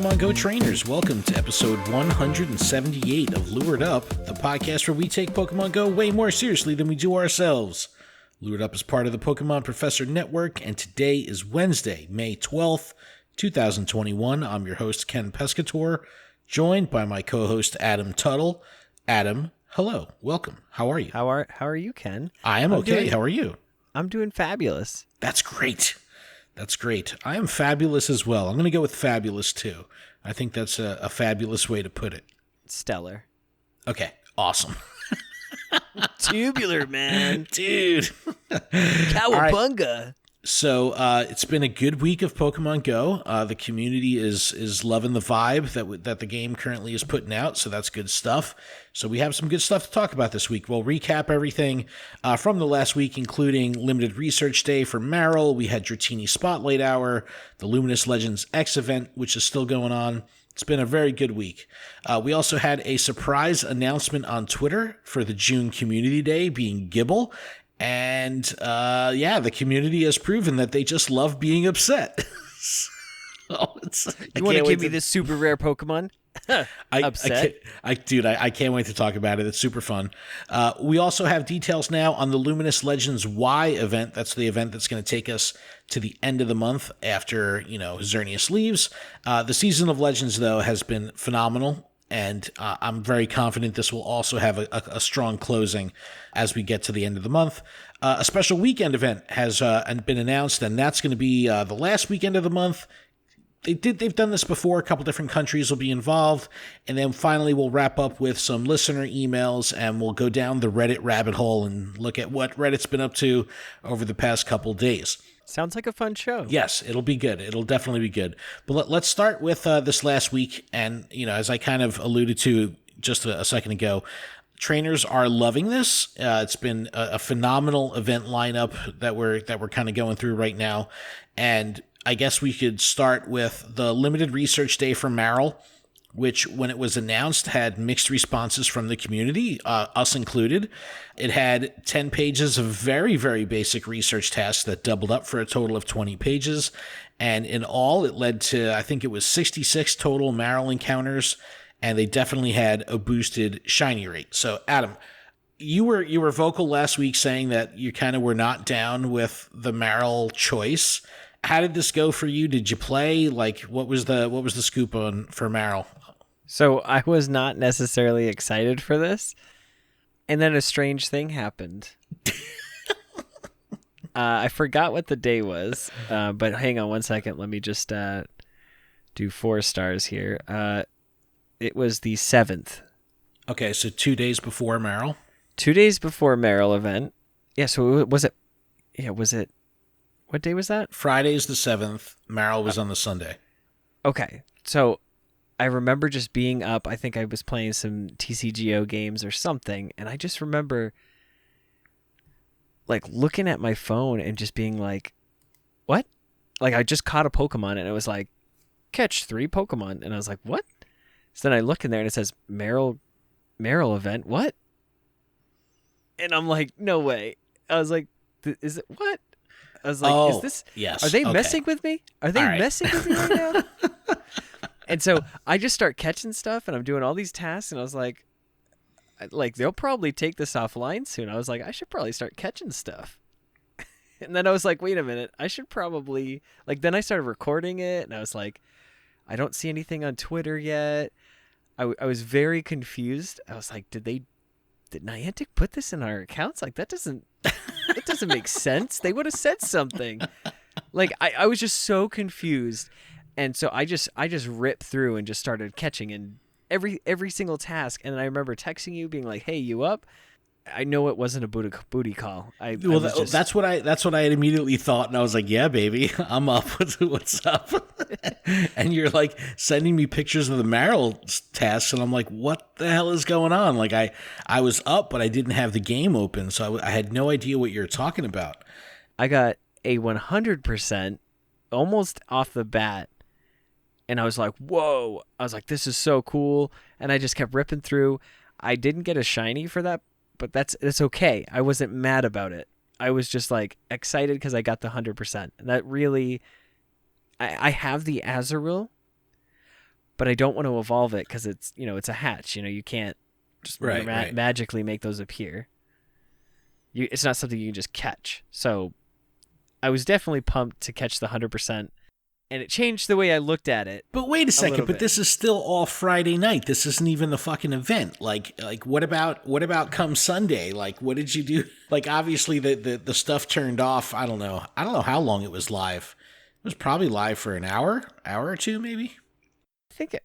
Pokemon Go trainers. Welcome to episode 178 of Lured Up, the podcast where we take Pokemon Go way more seriously than we do ourselves. Lured Up is part of the Pokemon Professor Network, and today is Wednesday, May 12th, 2021. I'm your host, Ken Pescatore, joined by my co-host, Adam Tuttle. Adam, hello. Welcome. How are you? How are you, Ken? I am okay. How are you? I'm doing fabulous. That's great. That's great. I am fabulous as well. I'm going to go with fabulous, too. I think that's a fabulous way to put it. Stellar. Okay. Awesome. Tubular, man. Dude. Cowabunga. Right. So it's been a good week of Pokemon Go. The community is loving the vibe that the game currently is putting out, so that's good stuff. So we have some good stuff to talk about this week. We'll recap everything from the last week, including Limited Research Day for Marill. We had Dratini Spotlight Hour, the Luminous Legends X Event, which is still going on. It's been a very good week. We also had a surprise announcement on Twitter for the June Community Day, being Gible. And, the community has proven that they just love being upset. You want to give me this super rare Pokemon? Upset? I can't wait to talk about it. It's super fun. We also have details now on the Luminous Legends Y event. That's the event that's going to take us to the end of the month after, Xerneas leaves. The Season of Legends, though, has been phenomenal. And I'm very confident this will also have a strong closing as we get to the end of the month. A special weekend event has been announced, and that's going to be the last weekend of the month. They've done this before. A couple different countries will be involved. And then finally, we'll wrap up with some listener emails, and we'll go down the Reddit rabbit hole and look at what Reddit's been up to over the past couple days. Sounds like a fun show. Yes, it'll be good. It'll definitely be good. But let's start with this last week. And, as I kind of alluded to just a second ago, trainers are loving this. It's been a phenomenal event lineup that we're kind of going through right now. And I guess we could start with the Limited Research Day for Marill, which, when it was announced, had mixed responses from the community, us included. It had 10 pages of very, very basic research tasks that doubled up for a total of 20 pages. And in all, it led to, I think it was 66 total Marill encounters, and they definitely had a boosted shiny rate. So, Adam, you were vocal last week saying that you kind of were not down with the Marill choice. How did this go for you? Did you play? What was the scoop for Marill? So I was not necessarily excited for this, and then a strange thing happened. I forgot what the day was, but hang on one second. Let me just do 4 stars here. It was the 7th. Okay, so 2 days before Marill? 2 days before Marill event. Yeah, so was it... Yeah, was it... What day was that? Friday's the 7th. Marill was on the Sunday. Okay, so I remember just being up. I think I was playing some TCGO games or something, and I just remember looking at my phone and just being like, what? I just caught a Pokemon, and it was like, catch 3 Pokemon. And I was like, what? So then I look in there, and it says Marill event. What? And I'm like, no way. I was like, is it what? I was like, is this... Yes. Are they messing with me? Are they messing with me right now? And so I just start catching stuff, and I'm doing all these tasks, and I was like, they'll probably take this offline soon. I was like, I should probably start catching stuff. And then I was like, wait a minute, I should probably... then I started recording it, and I was like, I don't see anything on Twitter yet. I was very confused. I was like, did Niantic put this in our accounts? That doesn't make sense. They would have said something. I was just so confused. And so I just ripped through and just started catching in every single task. And I remember texting you being like, hey, you up? I know it wasn't a booty call. That's what I had immediately thought, and I was like, "Yeah, baby, I'm up. What's up?" And you're sending me pictures of the Marill tasks, and I'm like, "What the hell is going on?" I was up, but I didn't have the game open, so I had no idea what you're talking about. I got a 100% almost off the bat, and I was like, "Whoa!" I was like, "This is so cool," and I just kept ripping through. I didn't get a shiny for that. But that's okay. I wasn't mad about it. I was just excited because I got the 100%. And that really, I have the Azurill, but I don't want to evolve it because it's it's a hatch. You can't just magically make those appear. It's not something you can just catch. So I was definitely pumped to catch the 100%, and it changed the way I looked at it. But wait a second, but this is still all Friday night. This isn't even the fucking event. Like what about come Sunday? Like, what did you do? Like, obviously the stuff turned off. I don't know how long it was live. It was probably live for an hour or two, maybe. I think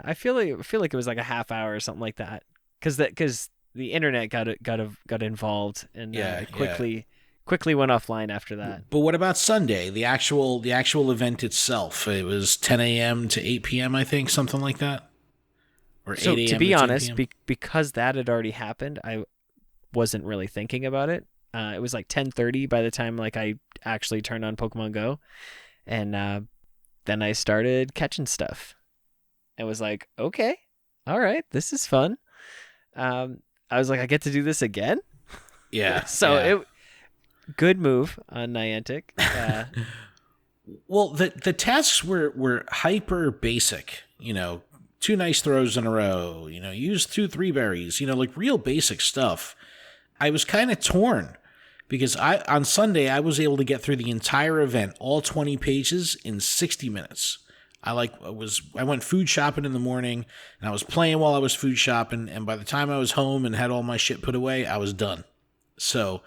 I feel like it was like a half hour or something like that. Because the internet got involved and quickly went offline after that. But what about Sunday? The actual event itself. It was 10 a.m. to 8 p.m. I think, something like that. Or 8 a.m. to be honest, because that had already happened, I wasn't really thinking about it. It was like 10:30 by the time like I actually turned on Pokemon Go, and then I started catching stuff. It was like, okay, all right, this is fun. I was like, I get to do this again. Yeah. So good move on Niantic. Well, the tasks were hyper basic. 2 nice throws in a row. Use 2 3 berries. Like real basic stuff. I was kind of torn because on Sunday I was able to get through the entire event, all 20 pages, in 60 minutes. I went food shopping in the morning, and I was playing while I was food shopping, and by the time I was home and had all my shit put away, I was done. So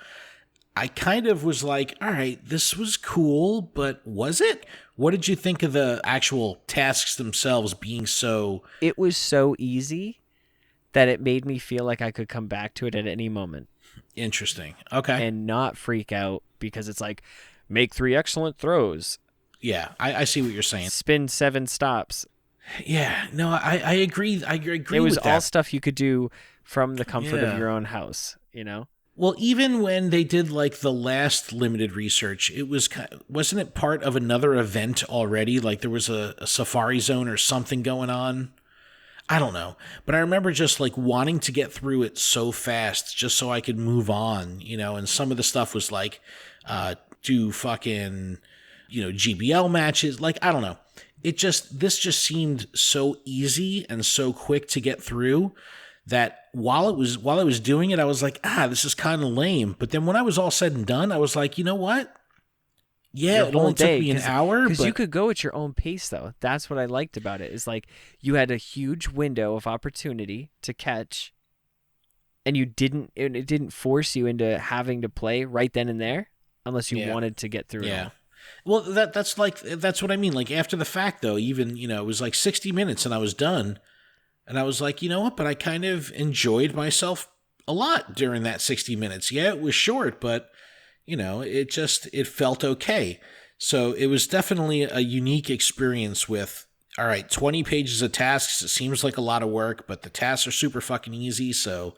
I kind of was like, all right, this was cool, but was it? What did you think of the actual tasks themselves being so... It was so easy that it made me feel like I could come back to it at any moment. Interesting. Okay. And not freak out because it's like, make 3 excellent throws. Yeah, I see what you're saying. Spin 7 stops. Yeah, no, I agree. I agree with that. It was all stuff you could do from the comfort of your own house, Well, even when they did like the last limited research, it wasn't it part of another event already? Like there was a safari zone or something going on. I don't know, but I remember just like wanting to get through it so fast, just so I could move on, And some of the stuff was like, do fucking, GBL matches. Like I don't know. This just seemed so easy and so quick to get through that while I was doing it, I was like, this is kind of lame. But then when I was all said and done, I was like, you know what? Yeah, it only took me an hour. Because you could go at your own pace, though. That's what I liked about it. Is like you had a huge window of opportunity to catch, and it didn't force you into having to play right then and there, unless you wanted to get through it all. Well, that's what I mean. Like after the fact, though, even it was like 60 minutes, and I was done. And I was like, you know what? But I kind of enjoyed myself a lot during that 60 minutes. Yeah, it was short, but, it felt okay. So it was definitely a unique experience with, all right, 20 pages of tasks. It seems like a lot of work, but the tasks are super fucking easy. So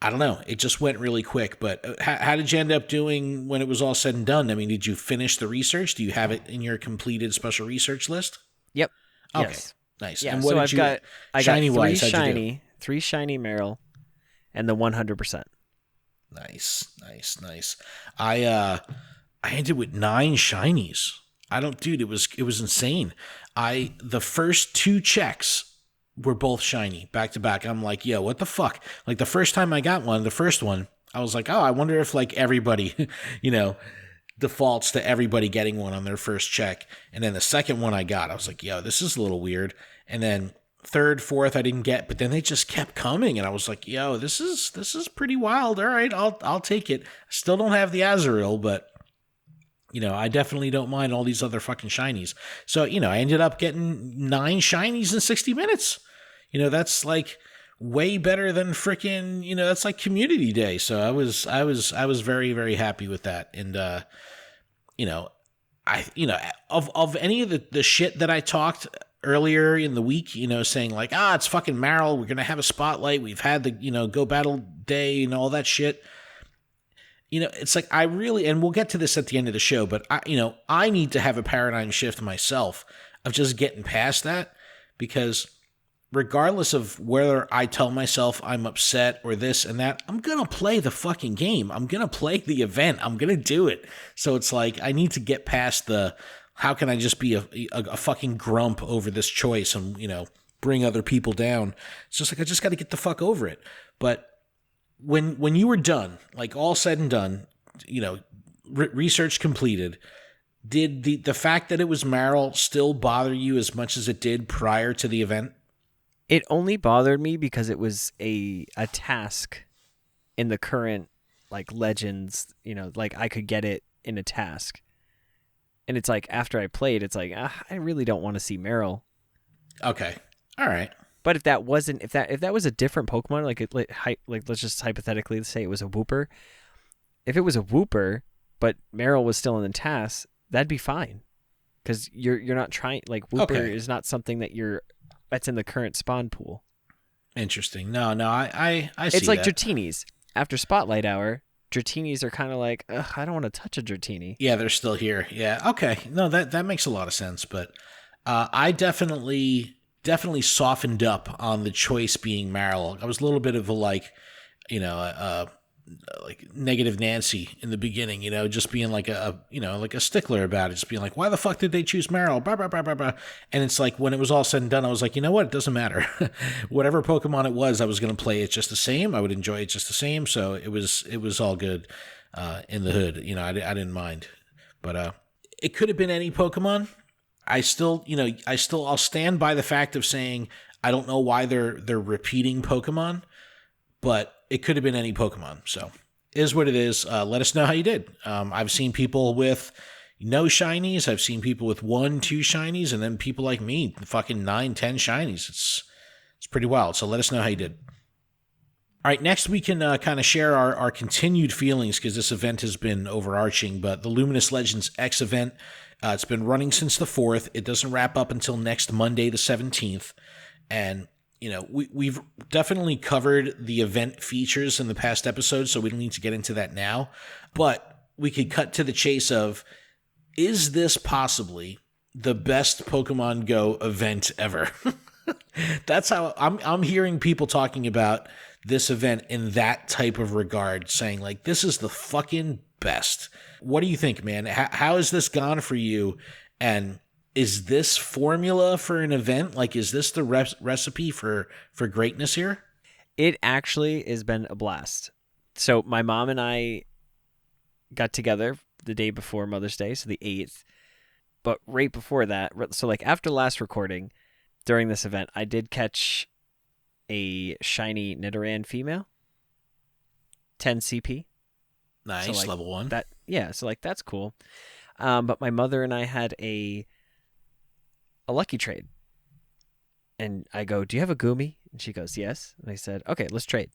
I don't know. It just went really quick. But how did you end up doing when it was all said and done? I mean, did you finish the research? Do you have it in your completed special research list? Yep. Okay. Yes. Nice. Yeah, and what so did I've you, got shiny-wise, three shiny Marill, and the 100%. Nice. I ended with 9 shinies. It was insane. The first 2 checks were both shiny back to back. I'm like, yo, what the fuck? Like the first time I got the first one, I was like, oh, I wonder if like everybody, defaults to everybody getting one on their first check. And then the second one I got, I was like, yo, this is a little weird. And then 3rd, 4th, I didn't get, but then they just kept coming. And I was like, yo, this is pretty wild. All right, I'll take it. I still don't have the Azurill, but I definitely don't mind all these other fucking shinies. So, I ended up getting 9 shinies in 60 minutes. That's like way better than freaking, that's like community day. So I was very, very happy with that. And, of any of the shit that I talked earlier in the week, saying like, it's fucking Marill, we're going to have a spotlight. We've had the, Go Battle Day and all that shit. It's like and we'll get to this at the end of the show, but I need to have a paradigm shift myself of just getting past that, because regardless of whether I tell myself I'm upset or this and that, I'm going to play the fucking game. I'm going to play the event. I'm going to do it. So it's like, I need to get past the how can I just be a fucking grump over this choice and, bring other people down? It's just like, I just got to get the fuck over it. But when you were done, like all said and done, research completed, did the fact that it was Marill still bother you as much as it did prior to the event? It only bothered me because it was a task in the current like Legends, like I could get it in a task. And it's like after I played, it's like I really don't want to see Marill. Okay. All right. But if that was a different Pokemon, like let's just hypothetically say it was a Wooper. If it was a Wooper, but Marill was still in the task, that'd be fine. Because you're not trying, like Wooper is not something that's in the current spawn pool. Interesting. No, I see. It's like that. Dratini's. After Spotlight Hour, Dratini's are kind of like, I don't want to touch a Dratini. Yeah, they're still here. Yeah, okay. No, that makes a lot of sense. But I definitely softened up on the choice being Marill. I was a little bit of a like negative Nancy in the beginning, just being like a stickler about it, just being like, why the fuck did they choose Marill? Blah, blah, blah, blah, blah. And it's like, when it was all said and done, I was like, you know what? It doesn't matter. Whatever Pokemon it was, I was going to play it just the same. I would enjoy it just the same. So it was all good in the hood. I didn't mind. But it could have been any Pokemon. I'll stand by the fact of saying I don't know why they're repeating Pokemon, but it could have been any Pokemon. So it is what it is. Let us know how you did. I've seen people with no shinies. I've seen people with 1, 2 shinies, and then people like me, fucking 9, 10 shinies. It's pretty wild. So let us know how you did. All right, next we can kind of share our continued feelings because this event has been overarching, but the Luminous Legends X Event, it's been running since the 4th. It doesn't wrap up until next Monday, the 17th. And, we've definitely covered the event features in the past episodes, so we don't need to get into that now. But we could cut to the chase of, is this possibly the best Pokemon Go event ever? That's how I'm hearing people talking about this event in that type of regard, saying like, this is the fucking best. What do you think, man? How has this gone for you? And is this formula for an event? Like, is this the recipe for greatness here? It actually has been a blast. So my mom and I got together the day before Mother's Day, so the 8th. But right before that, so like after last recording, during this event, I did catch a shiny Nidoran female, 10 CP. Nice, so like level 1. So like that's cool. But my mother and I had a lucky trade. And I go, do you have a Goomy? And she goes, yes. And I said, okay, let's trade.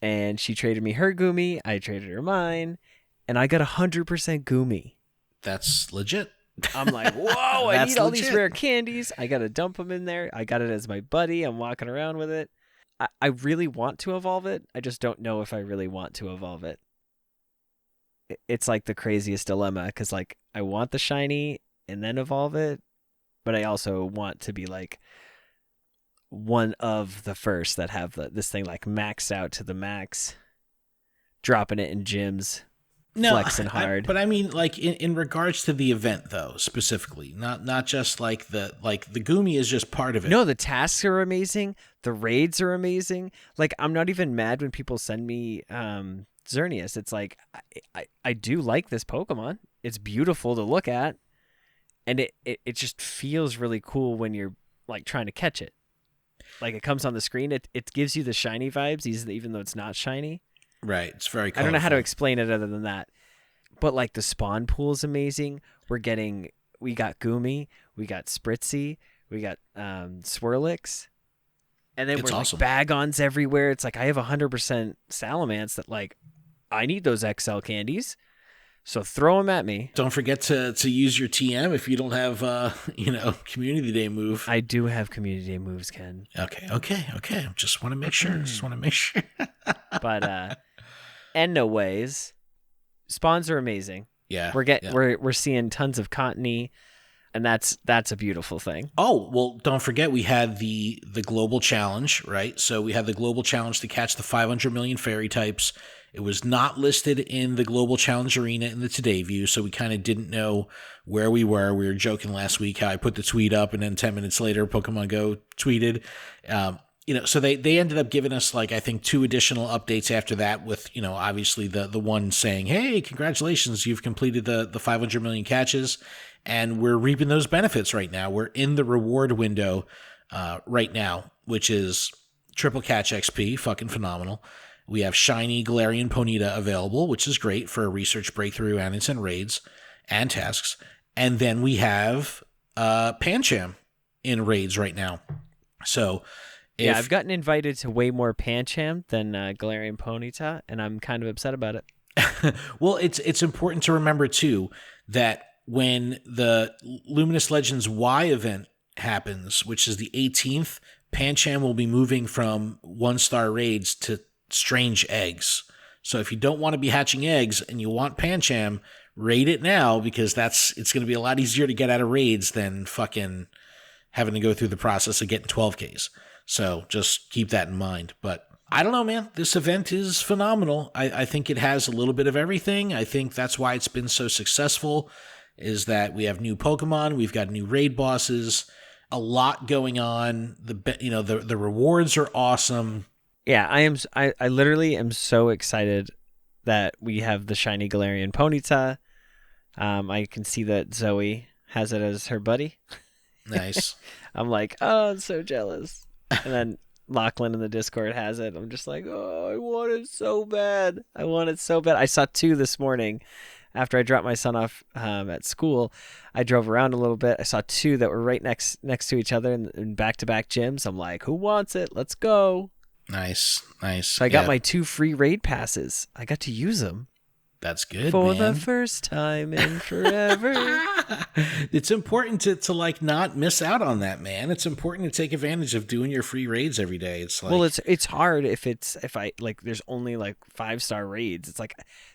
And she traded me her Goomy. I traded her mine. And I got 100% Goomy. That's legit. I'm like, whoa, I need all these rare candies. I got to dump them in there. I got it as my buddy. I'm walking around with it. I really want to evolve it. I just don't know if I really want to evolve it. It's like the craziest dilemma because like I want the shiny and then evolve it, but I also want to be like one of the first that have this thing like maxed out to the max, dropping it in gyms. Flexing hard. But I mean, like in regards to the event, though, specifically, not just like the Goomy is just part of it. No, the tasks are amazing. The raids are amazing. Like I'm not even mad when people send me Xerneas. It's like I do like this Pokemon. It's beautiful to look at, and it just feels really cool when you're like trying to catch it. Like it comes on the screen. It gives you the shiny vibes, even though it's not shiny. Right, it's very colorful. I don't know how to explain it other than that. But like the spawn pool is amazing. We got Goomy, we got Spritzy, we got Swirlix. And then we're awesome. Like Bagons everywhere. It's like I have 100% Salamence that like I need those XL candies. So throw them at me. Don't forget to use your TM if you don't have Community Day move. I do have Community Day moves, Ken. Okay. Just want to make sure. But no ways. Spawns are amazing. Yeah. We're seeing tons of Cottony, and that's a beautiful thing. Oh, well, don't forget we had the global challenge, right? So we had the global challenge to catch the 500 million fairy types It was not listed in the Global Challenge Arena in the Today View, so we kind of didn't know where we were. We were joking last week how I put the tweet up, and then 10 minutes later, Pokemon Go tweeted. So they ended up giving us, like, I think 2 additional updates after that with, obviously the one saying, hey, congratulations, you've completed the 500 million catches, and we're reaping those benefits right now. We're in the reward window right now, which is triple catch XP, fucking phenomenal. We have shiny Galarian Ponyta available, which is great for a research breakthrough and it's in raids and tasks. And then we have Pancham in raids right now. So yeah, I've gotten invited to way more Pancham than Galarian Ponyta, and I'm kind of upset about it. Well, it's important to remember too that when the Luminous Legends Y event happens, which is the 18th, Pancham will be moving from 1-star raids to strange eggs. So if you don't want to be hatching eggs and you want Pancham, raid it now, because it's going to be a lot easier to get out of raids than fucking having to go through the process of getting 12Ks. So just keep that in mind. But I don't know, man. This event is phenomenal. I think it has a little bit of everything. I think that's why it's been so successful, is that we have new Pokemon, we've got new raid bosses, a lot going on. The rewards are awesome. Yeah, I literally am so excited that we have the shiny Galarian Ponyta. I can see that Zoe has it as her buddy. Nice. I'm like, oh, I'm so jealous. And then Lachlan in the Discord has it. I'm just like, oh, I want it so bad. I saw 2 this morning. After I dropped my son off at school, I drove around a little bit. I saw 2 that were right next to each other in back-to-back gyms. I'm like, who wants it? Let's go. Nice. So I got my 2 free raid passes. I got to use them. That's good, for man. the first time in forever. It's important to like not miss out on that, man. It's important to take advantage of doing your free raids every day. It's like, well, it's hard if I like there's only like 5-star raids. It's like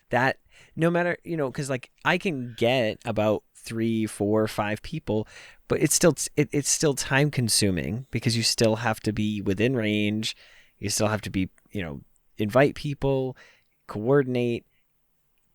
that, no matter, because like I can get about 3, 4, 5 people, but it's still time consuming, because you still have to be within range. You still have to be, invite people, coordinate,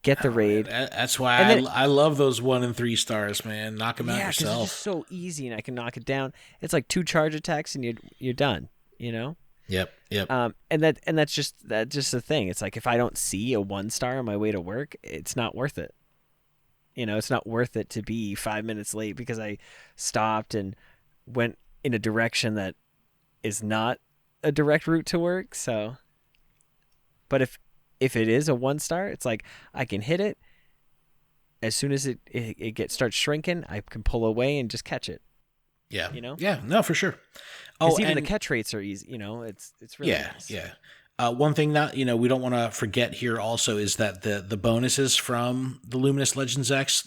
get the raid. That's why I love those 1 and 3 stars, man. Knock them out yourself. Yeah, it's so easy, and I can knock it down. It's like 2 charge attacks, and you're done. Yep. And that's just the thing. It's like if I don't see a 1-star on my way to work, it's not worth it. It's not worth it to be 5 minutes late because I stopped and went in a direction that is not a direct route to work. So, but if it is a 1-star, it's like I can hit it as soon as it starts shrinking. I can pull away and just catch it. Yeah. Yeah. No, for sure. Even the catch rates are easy. It's really nice. Yeah. One thing that we don't want to forget here also is that the bonuses from the Luminous Legends X,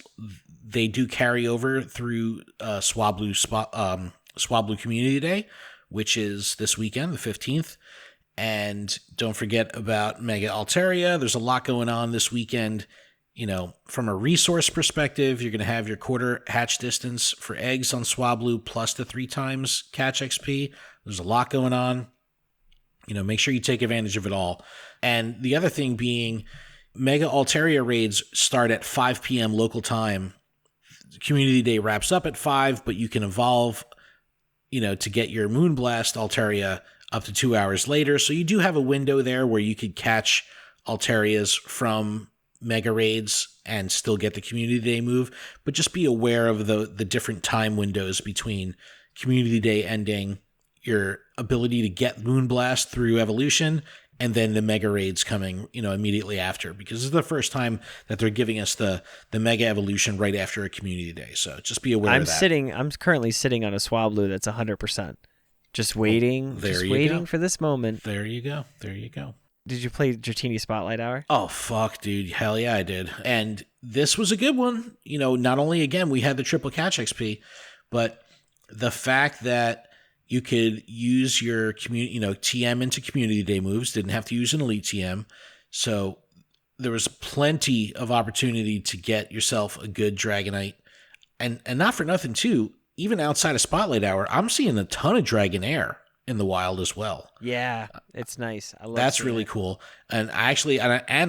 they do carry over through Swablu Community Day, which is this weekend, the 15th. And don't forget about Mega Altaria. There's a lot going on this weekend. From a resource perspective, you're going to have your quarter hatch distance for eggs on Swablu plus the 3 times catch XP. There's a lot going on. Make sure you take advantage of it all. And the other thing being, Mega Altaria raids start at 5 p.m. local time. Community Day wraps up at 5, but you can evolve, to get your Moonblast Altaria up to 2 hours later. So you do have a window there where you could catch Altarias from mega raids and still get the Community Day move, but just be aware of the different time windows between Community Day ending, your ability to get Moonblast through evolution, and then the mega raids coming, immediately after, because this is the first time that they're giving us the mega evolution right after a Community Day. So just be aware of that. I'm currently sitting on a Swablu that's 100%. Just waiting, for this moment. There you go. Did you play Dratini Spotlight Hour? Oh, fuck, dude. Hell yeah, I did. And this was a good one. Not only, again, we had the triple catch XP, but the fact that you could use your TM into Community Day moves, didn't have to use an Elite TM. So there was plenty of opportunity to get yourself a good Dragonite. And not for nothing, too, even outside of Spotlight Hour, I'm seeing a ton of Dragonair. in the wild as well. Yeah, it's nice. I love That's seeing really it. cool. And I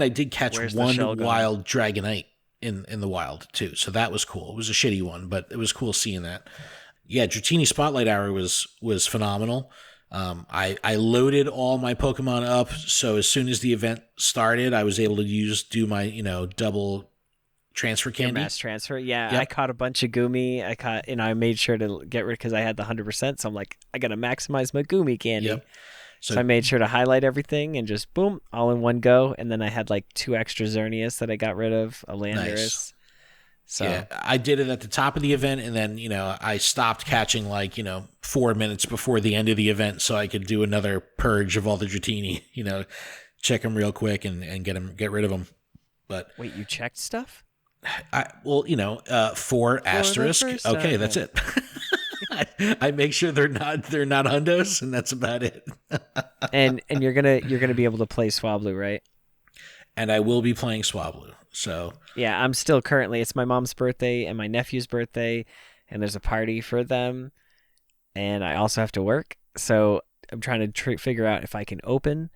did catch Where's the one shell gone? wild Dragonite in the wild too. So that was cool. It was a shitty one, but it was cool seeing that. Yeah, Dratini Spotlight Hour was phenomenal. I loaded all my Pokemon up, so as soon as the event started, I was able to do my double transfer Your candy. mass transfer. Yeah, Yep. I caught a bunch of Gumi. I made sure to get rid because I had the 100%. So I'm like, I gotta maximize my Gumi candy. Yep. So I made sure to highlight everything and just boom, all in one go. And then I had like 2 extra Xerneas that I got rid of, a Landorus. Nice. So yeah, I did it at the top of the event, and then I stopped catching 4 minutes before the end of the event, so I could do another purge of all the Dratini. Check them real quick and get rid of them. But wait, you checked stuff? 4 asterisk. Okay, that's it. I make sure they're not hundos, and that's about it. and you're gonna be able to play Swablu, right? And I will be playing Swablu. So yeah, I'm still currently. It's my mom's birthday and my nephew's birthday, and there's a party for them, and I also have to work. So I'm trying to figure out if I can open,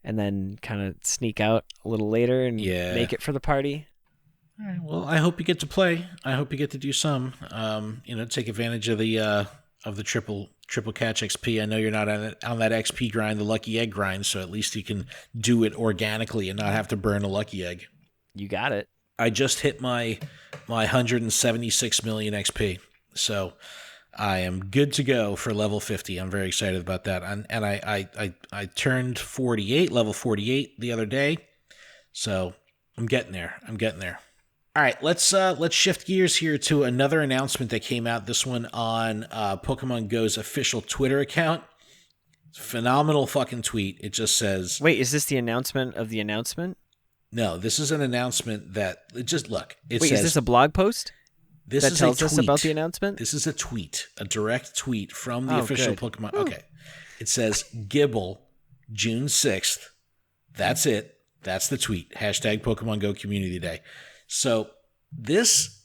and then kind of sneak out a little later and make it for the party. All right. Well, I hope you get to play. I hope you get to do some. Take advantage of the triple catch XP. I know you're not on that XP grind, the lucky egg grind, so at least you can do it organically and not have to burn a lucky egg. You got it. I just hit my 176 million XP, so I am good to go for level 50. I'm very excited about that. And I turned level 48 the other day, so I'm getting there. All right, let's shift gears here to another announcement that came out. This one on Pokemon Go's official Twitter account. Phenomenal fucking tweet. It just says, "Wait, is this the announcement of the announcement?" No, this is an announcement that look. Wait, is this a blog post? This that is tells a tweet. us about the announcement? This is a tweet, a direct tweet from the official good. Pokemon. Okay, it says Gible, June 6th. That's it. That's the tweet. Hashtag Pokemon Go Community Day. So this,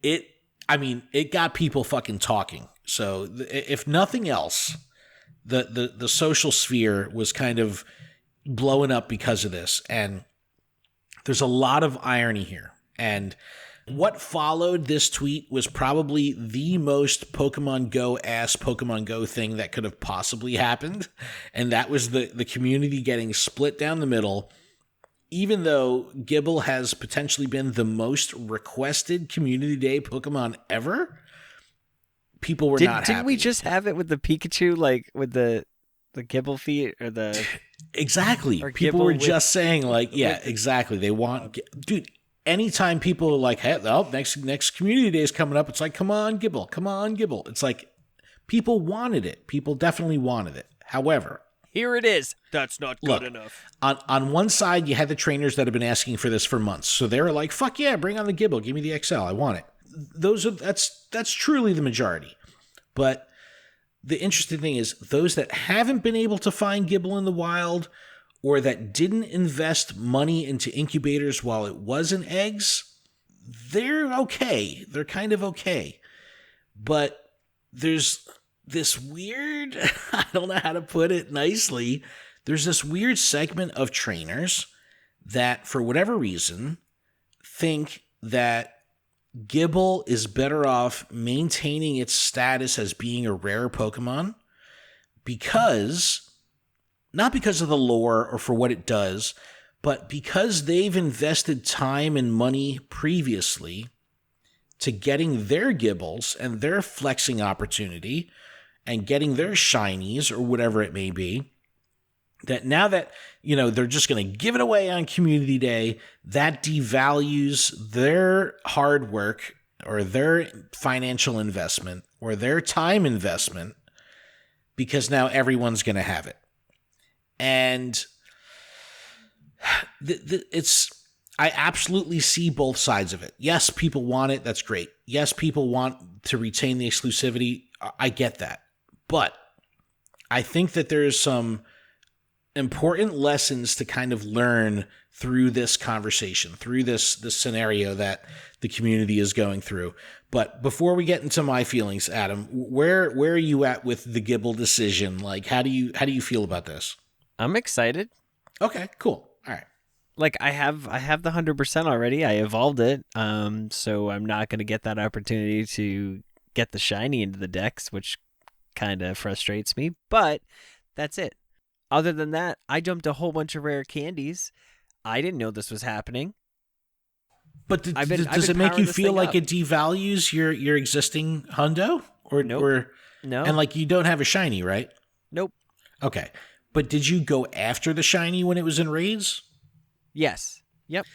it got people fucking talking. So if nothing else, the social sphere was kind of blowing up because of this. And there's a lot of irony here. And what followed this tweet was probably the most Pokemon Go-ass Pokemon Go thing that could have possibly happened. And that was the community getting split down the middle. Even though Gible has potentially been the most requested Community Day Pokemon ever, people were not happy. Didn't we just have it with the Pikachu, like with the Gible feet or the... Exactly. Or People Gible were with- just saying exactly. They want... Dude, anytime people are like, hey, next Community Day is coming up, it's like, come on, Gible. It's like, people wanted it. People definitely wanted it. However... Here it is. That's not good enough. On one side, you had the trainers that have been asking for this for months. So they were like, fuck yeah, bring on the Gible. Give me the XL. I want it. That's truly the majority. But the interesting thing is those that haven't been able to find Gible in the wild or that didn't invest money into incubators while it was in eggs, they're okay. They're kind of okay. But there's this weird, I don't know how to put it nicely, there's this weird segment of trainers that, for whatever reason, think that Gible is better off maintaining its status as being a rare Pokemon not because of the lore or for what it does, but because they've invested time and money previously to getting their Gibles and their flexing opportunity and getting their shinies or whatever it may be, that now that, they're just going to give it away on Community Day, that devalues their hard work or their financial investment or their time investment because now everyone's going to have it. And I absolutely see both sides of it. Yes, people want it. That's great. Yes, people want to retain the exclusivity. I get that. But I think that there is some important lessons to kind of learn through this conversation, through this scenario that the community is going through. But before we get into my feelings, Adam, where are you at with the Gible decision? Like, how do you feel about this? I'm excited. Okay, cool. All right. Like I have the 100% already. I evolved it. So I'm not going to get that opportunity to get the shiny into the decks, which kind of frustrates me, but that's it. Other than that, I dumped a whole bunch of rare candies. I didn't know this was happening. But does it make you feel like it devalues your existing hundo? Or nope. No. And like you don't have a shiny, right? Nope. Okay. But did you go after the shiny when it was in raids? Yes. Yep.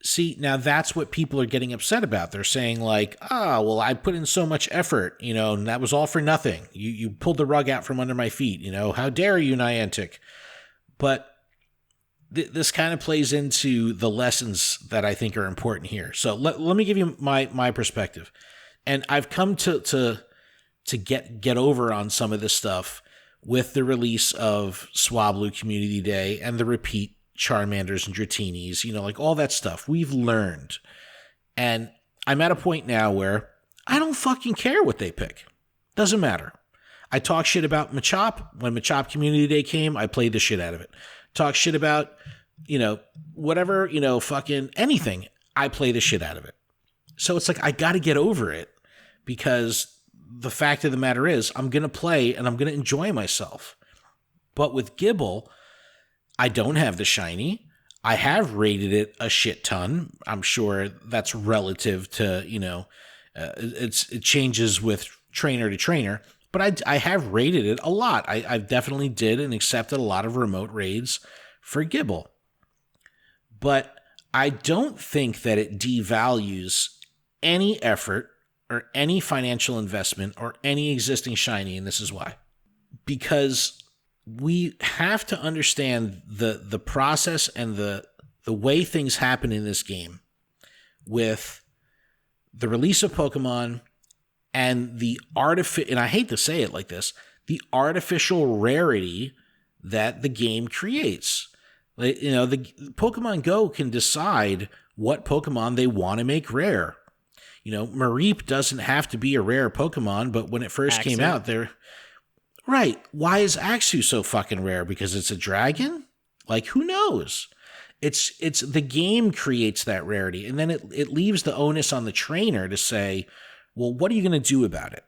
See, now that's what people are getting upset about. They're saying like, well, I put in so much effort, and that was all for nothing. You pulled the rug out from under my feet, how dare you, Niantic? But this kind of plays into the lessons that I think are important here. So let me give you my perspective. And I've come to get over on some of this stuff with the release of Swablu Community Day and the repeat Charmanders and Dratinis, like all that stuff we've learned. And I'm at a point now where I don't fucking care what they pick. Doesn't matter. I talk shit about Machop. When Machop Community Day came, I played the shit out of it. Talk shit about, whatever, fucking anything. I play the shit out of it. So it's like, I got to get over it because the fact of the matter is I'm going to play and I'm going to enjoy myself. But with Gible, I don't have the shiny. I have rated it a shit ton. I'm sure that's relative to, it changes with trainer to trainer, but I have rated it a lot. I definitely did and accepted a lot of remote raids for Gible. But I don't think that it devalues any effort or any financial investment or any existing shiny, and this is why. Because we have to understand the process and the way things happen in this game with the release of Pokemon and and I hate to say it like this, the artificial rarity that the game creates. The Pokemon Go can decide what Pokemon they want to make rare. Mareep doesn't have to be a rare Pokemon, but when it first came out, right. Why is Axew so fucking rare? Because it's a dragon? Like, who knows? It's the game creates that rarity, and then it leaves the onus on the trainer to say, well, what are you going to do about it?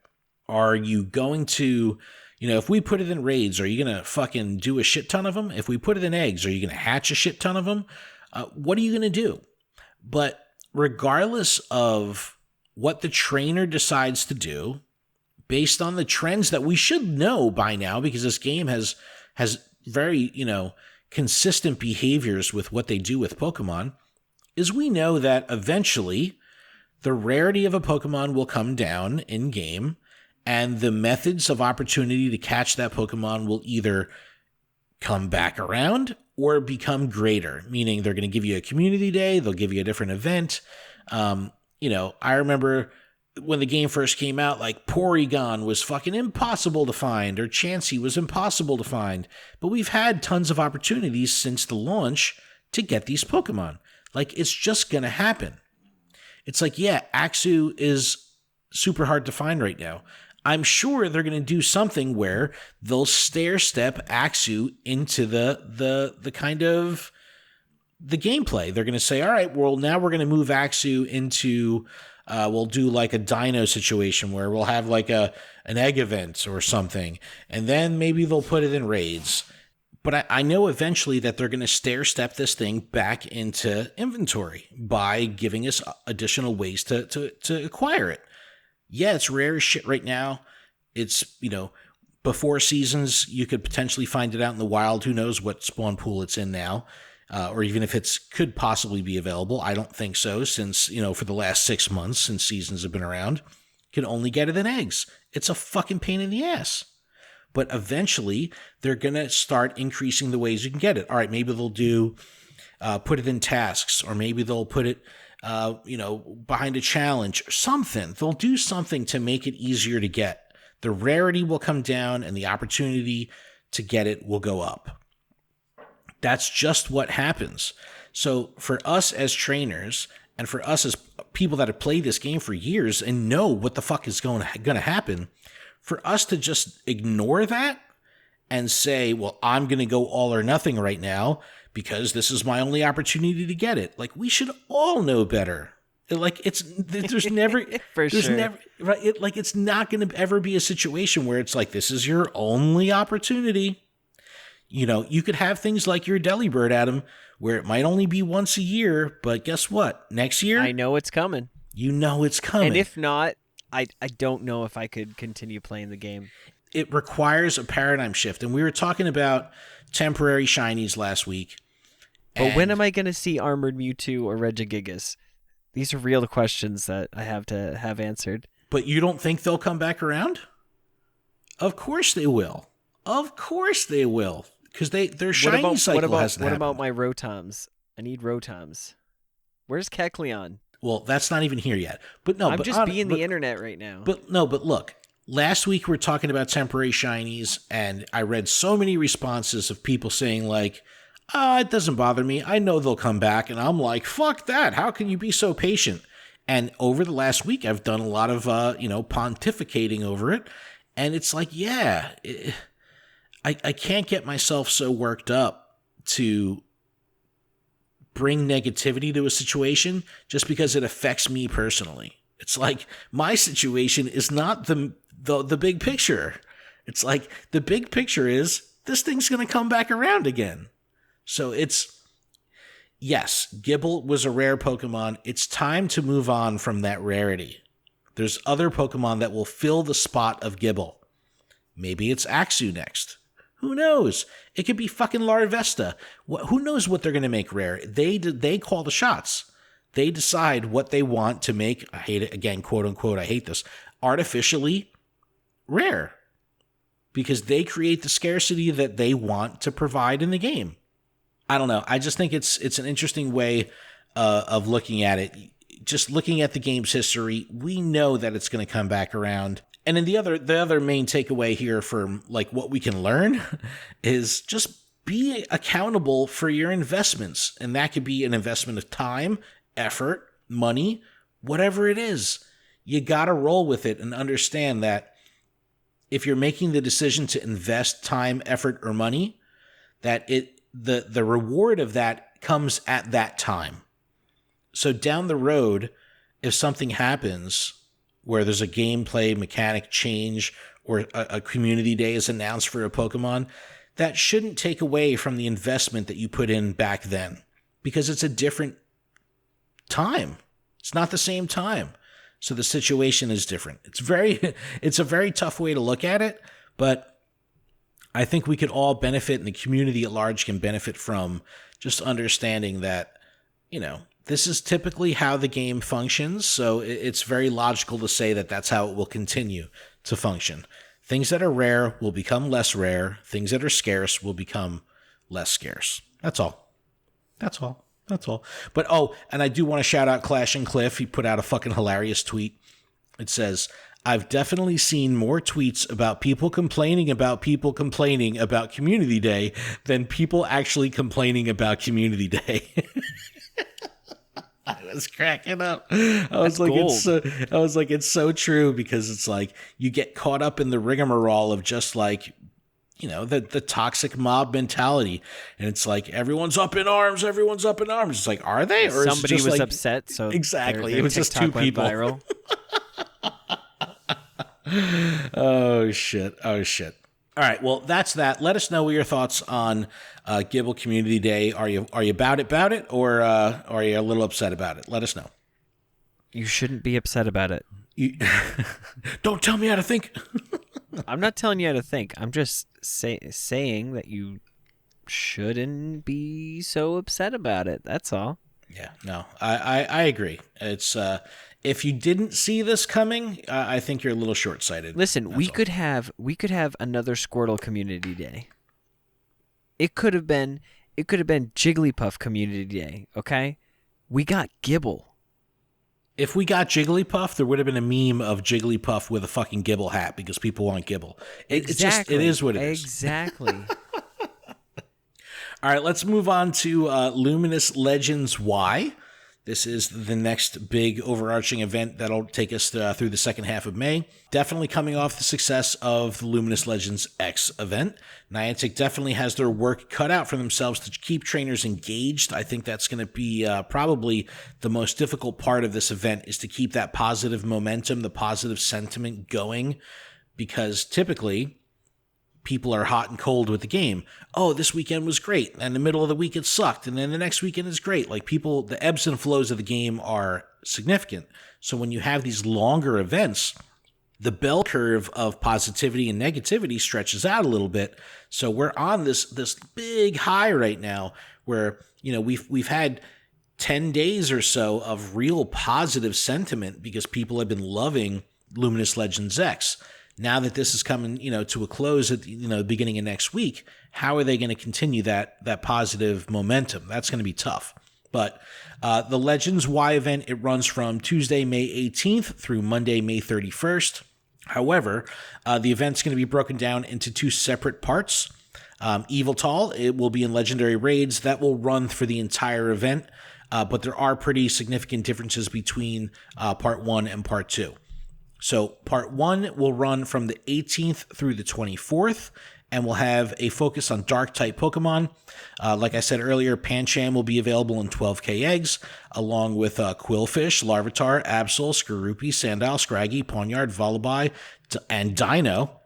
Are you going to, if we put it in raids, are you going to fucking do a shit ton of them? If we put it in eggs, are you going to hatch a shit ton of them? What are you going to do? But regardless of what the trainer decides to do, based on the trends that we should know by now, because this game has very, consistent behaviors with what they do with Pokemon, is we know that eventually the rarity of a Pokemon will come down in game, and the methods of opportunity to catch that Pokemon will either come back around or become greater, meaning they're going to give you a community day, they'll give you a different event. I remember when the game first came out, like Porygon was fucking impossible to find, or Chansey was impossible to find. But we've had tons of opportunities since the launch to get these Pokemon. Like, it's just going to happen. It's like, yeah, Axew is super hard to find right now. I'm sure they're going to do something where they'll stair-step Axew into the kind of the gameplay. They're going to say, all right, well, now we're going to move Axew into... we'll do like a dino situation where we'll have like an egg event or something. And then maybe they'll put it in raids. But I know eventually that they're going to stair-step this thing back into inventory by giving us additional ways to acquire it. Yeah, it's rare as shit right now. It's, before seasons, you could potentially find it out in the wild. Who knows what spawn pool it's in now. Or even if it could possibly be available. I don't think so, since, for the last 6 months, since seasons have been around, you can only get it in eggs. It's a fucking pain in the ass. But eventually, they're going to start increasing the ways you can get it. All right, maybe they'll do, put it in tasks, or maybe they'll put it, behind a challenge, or something. They'll do something to make it easier to get. The rarity will come down, and the opportunity to get it will go up. That's just what happens. So for us as trainers and for us as people that have played this game for years and know what the fuck is going to happen, for us to just ignore that and say, well, I'm going to go all or nothing right now because this is my only opportunity to get it. Like, we should all know better. Like, there's never, right? It's not going to ever be a situation where it's like, this is your only opportunity. You know, you could have things like your Delibird, Adam, where it might only be once a year, but guess what? Next year, I know it's coming. You know it's coming. And if not, I don't know if I could continue playing the game. It requires a paradigm shift. And we were talking about temporary shinies last week. But when am I going to see Armored Mewtwo or Regigigas? These are real questions that I have to have answered. But you don't think they'll come back around? Of course they will. Of course they will. Because their shiny cycle hasn't happened. What about my Rotoms? I need Rotoms. Where's Kecleon? Well, that's not even here yet. But no, I'm just being the internet right now. But look. Last week we were talking about temporary shinies, and I read so many responses of people saying like, it doesn't bother me. I know they'll come back. And I'm like, fuck that. How can you be so patient? And over the last week, I've done a lot of, pontificating over it. And it's like, yeah, I can't get myself so worked up to bring negativity to a situation just because it affects me personally. It's like my situation is not the big picture. It's like the big picture is this thing's going to come back around again. So yes, Gible was a rare Pokemon. It's time to move on from that rarity. There's other Pokemon that will fill the spot of Gible. Maybe it's Axew next. Who knows? It could be fucking Larvesta. Who knows what they're going to make rare? They call the shots. They decide what they want to make, I hate it, again, quote unquote, I hate this, artificially rare. Because they create the scarcity that they want to provide in the game. I don't know. I just think it's an interesting way of looking at it. Just looking at the game's history, we know that it's going to come back around. And then the other main takeaway here from like what we can learn is just be accountable for your investments. And that could be an investment of time, effort, money, whatever it is. You got to roll with it and understand that if you're making the decision to invest time, effort, or money, that the reward of that comes at that time. So down the road, if something happens where there's a gameplay mechanic change or a community day is announced for a Pokemon, that shouldn't take away from the investment that you put in back then, because it's a different time. It's not the same time. So the situation is different. It's a very tough way to look at it, but I think we could all benefit, and the community at large can benefit from just understanding that, this is typically how the game functions. So it's very logical to say that that's how it will continue to function. Things that are rare will become less rare. Things that are scarce will become less scarce. That's all. But, and I do want to shout out Clash and Cliff. He put out a fucking hilarious tweet. It says, I've definitely seen more tweets about people complaining about Community Day than people actually complaining about Community Day. I was cracking up. I was like, it's so true, because it's like you get caught up in the rigmarole of just like, the toxic mob mentality. And it's like, everyone's up in arms. It's like, are they? Or somebody was like, upset. So exactly. It was just two people. Viral. Oh shit. All right. Well, that's that. Let us know what your thoughts on Gible Community Day. Are you about it, or are you a little upset about it? Let us know. You shouldn't be upset about it. Don't tell me how to think. I'm not telling you how to think. I'm just saying that you shouldn't be so upset about it. That's all. Yeah, no, I agree. It's if you didn't see this coming, I think you're a little short-sighted. Listen, we could have another Squirtle Community Day. It could have been Jigglypuff Community Day. Okay, we got Gible. If we got Jigglypuff, there would have been a meme of Jigglypuff with a fucking Gible hat because people want Gible. Exactly. It is what it is. Exactly. All right, let's move on to Luminous Legends Y. This is the next big overarching event that'll take us through the second half of May. Definitely coming off the success of the Luminous Legends X event. Niantic definitely has their work cut out for themselves to keep trainers engaged. I think that's going to be probably the most difficult part of this event, is to keep that positive momentum, the positive sentiment going, because typically people are hot and cold with the game. Oh, this weekend was great, and the middle of the week it sucked, and then the next weekend is great. Like, people, the ebbs and flows of the game are significant. So when you have these longer events, the bell curve of positivity and negativity stretches out a little bit. So we're on this big high right now, where, you know, we've had 10 days or so of real positive sentiment because people have been loving Luminous Legends X. Now that this is coming, you know, to a close at, you know, the beginning of next week, how are they going to continue that positive momentum? That's going to be tough. But the Legends Y event, it runs from Tuesday, May 18th through Monday, May 31st. However, the event's going to be broken down into two separate parts. Yveltal, it will be in Legendary Raids. That will run for the entire event, but there are pretty significant differences between Part 1 and Part 2. So Part 1 will run from the 18th through the 24th, and we'll have a focus on Dark-type Pokemon. Like I said earlier, Pancham will be available in 12k eggs, along with Quillfish, Larvitar, Absol, Skorupi, Sandile, Scraggy, Pawniard, Vullaby, and Dino.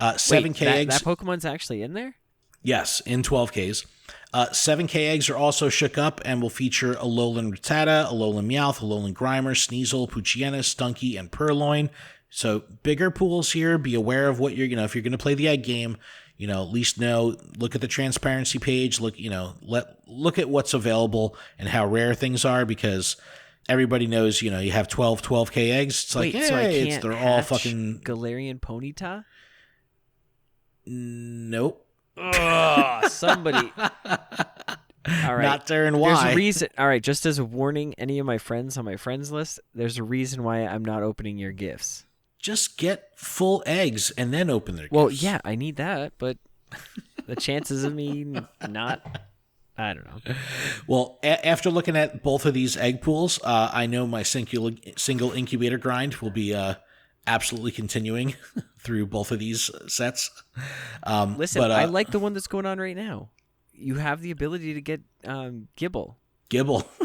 7k eggs. That Pokemon's actually in there? Yes, in 12ks. 7k eggs are also shook up and will feature Alolan Rattata, Alolan Meowth, Alolan Grimer, Sneasel, Poochyena, Stunky, and Purloin. So bigger pools here. Be aware of what you're, you know, if you're going to play the egg game, you know, at least look at the transparency page, look at what's available and how rare things are, because everybody knows, you know, you have 12k eggs. It's like, hey, they're all fucking Galarian Ponyta? Nope. Oh, somebody. All right. Not there and why. There's a reason. All right, just as a warning, any of my friends on my friends list, there's a reason why I'm not opening your gifts. Just get full eggs and then open their gifts. Well, yeah, I need that, but the chances of me not, I don't know. Well, after looking at both of these egg pools, I know my single incubator grind will be absolutely continuing through both of these sets. Listen, I like the one that's going on right now. You have the ability to get Gible.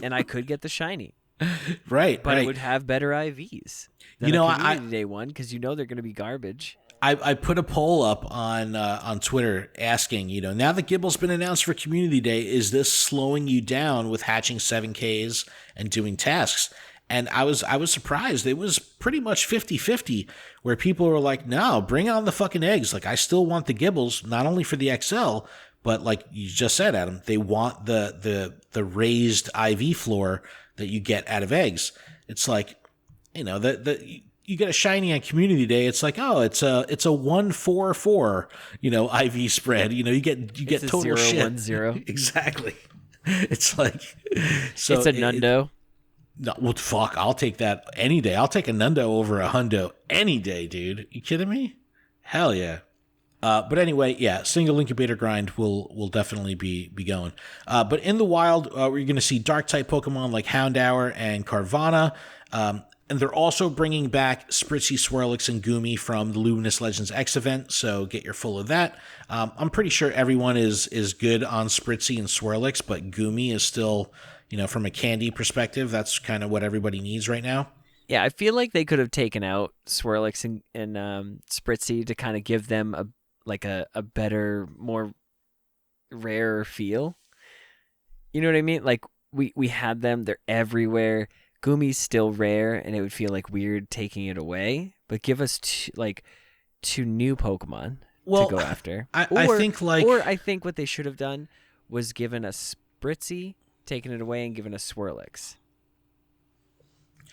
And I could get the shiny. Right, but it would have better IVs than a Community Day one, because you know they're going to be garbage. I put a poll up on Twitter asking, you know, now that Gible's been announced for Community Day, is this slowing you down with hatching 7Ks and doing tasks? And I was surprised. It was pretty much 50-50, where people were like, no, bring on the fucking eggs. Like, I still want the Gibbles, not only for the XL, but like you just said, Adam, they want the raised IV floor that you get out of eggs. It's like, you know, you get a shiny on Community Day. It's like, oh, it's a 1-4-4, you know, IV spread. You know, you get total 0-1-0. Exactly. It's like, so it's a Nundo. No, well, fuck, I'll take that any day. I'll take a Nundo over a Hundo any day, dude. You kidding me? Hell yeah. But anyway, yeah, single incubator grind will definitely be going. But in the wild, we're going to see Dark-type Pokemon like Houndour and Carvanha. And they're also bringing back Spritzy, Swirlix, and Goomy from the Luminous Legends X event, so get your full of that. I'm pretty sure everyone is good on Spritzy and Swirlix, but Goomy is still, you know, from a candy perspective, that's kind of what everybody needs right now. Yeah, I feel like they could have taken out Swirlix and Spritzy to kind of give them a better, more rare feel. You know what I mean? Like, we had them, they're everywhere. Goomy's still rare, and it would feel like weird taking it away. But give us two new Pokemon to go after. I think what they should have done was given a Spritzy, taken it away, and given a Swirlix.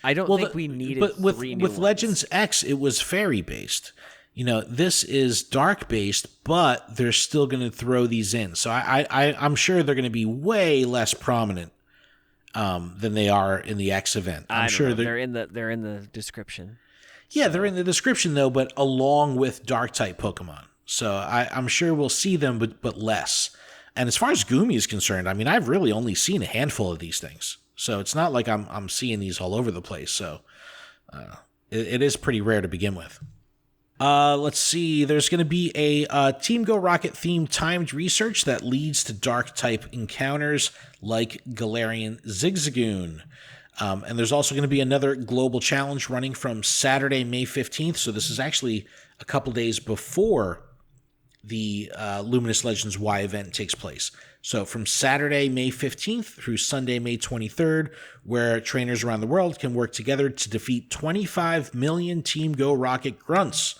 I don't think we needed three new ones. With Legends X, it was fairy based. You know, this is dark based, but they're still going to throw these in. So I'm sure they're going to be way less prominent than they are in the X event. I'm sure they're in the description. Yeah, they're in the description though, but along with dark type Pokemon. So I'm sure we'll see them, but less. And as far as Gumi is concerned, I mean, I've really only seen a handful of these things. So it's not like I'm seeing these all over the place. So it is pretty rare to begin with. Let's see. There's going to be a Team Go Rocket themed timed research that leads to dark type encounters like Galarian Zigzagoon. And there's also going to be another global challenge running from Saturday, May 15th. So this is actually a couple days before the Luminous Legends Y event takes place. So from Saturday, May 15th through Sunday, May 23rd, where trainers around the world can work together to defeat 25 million Team Go Rocket grunts.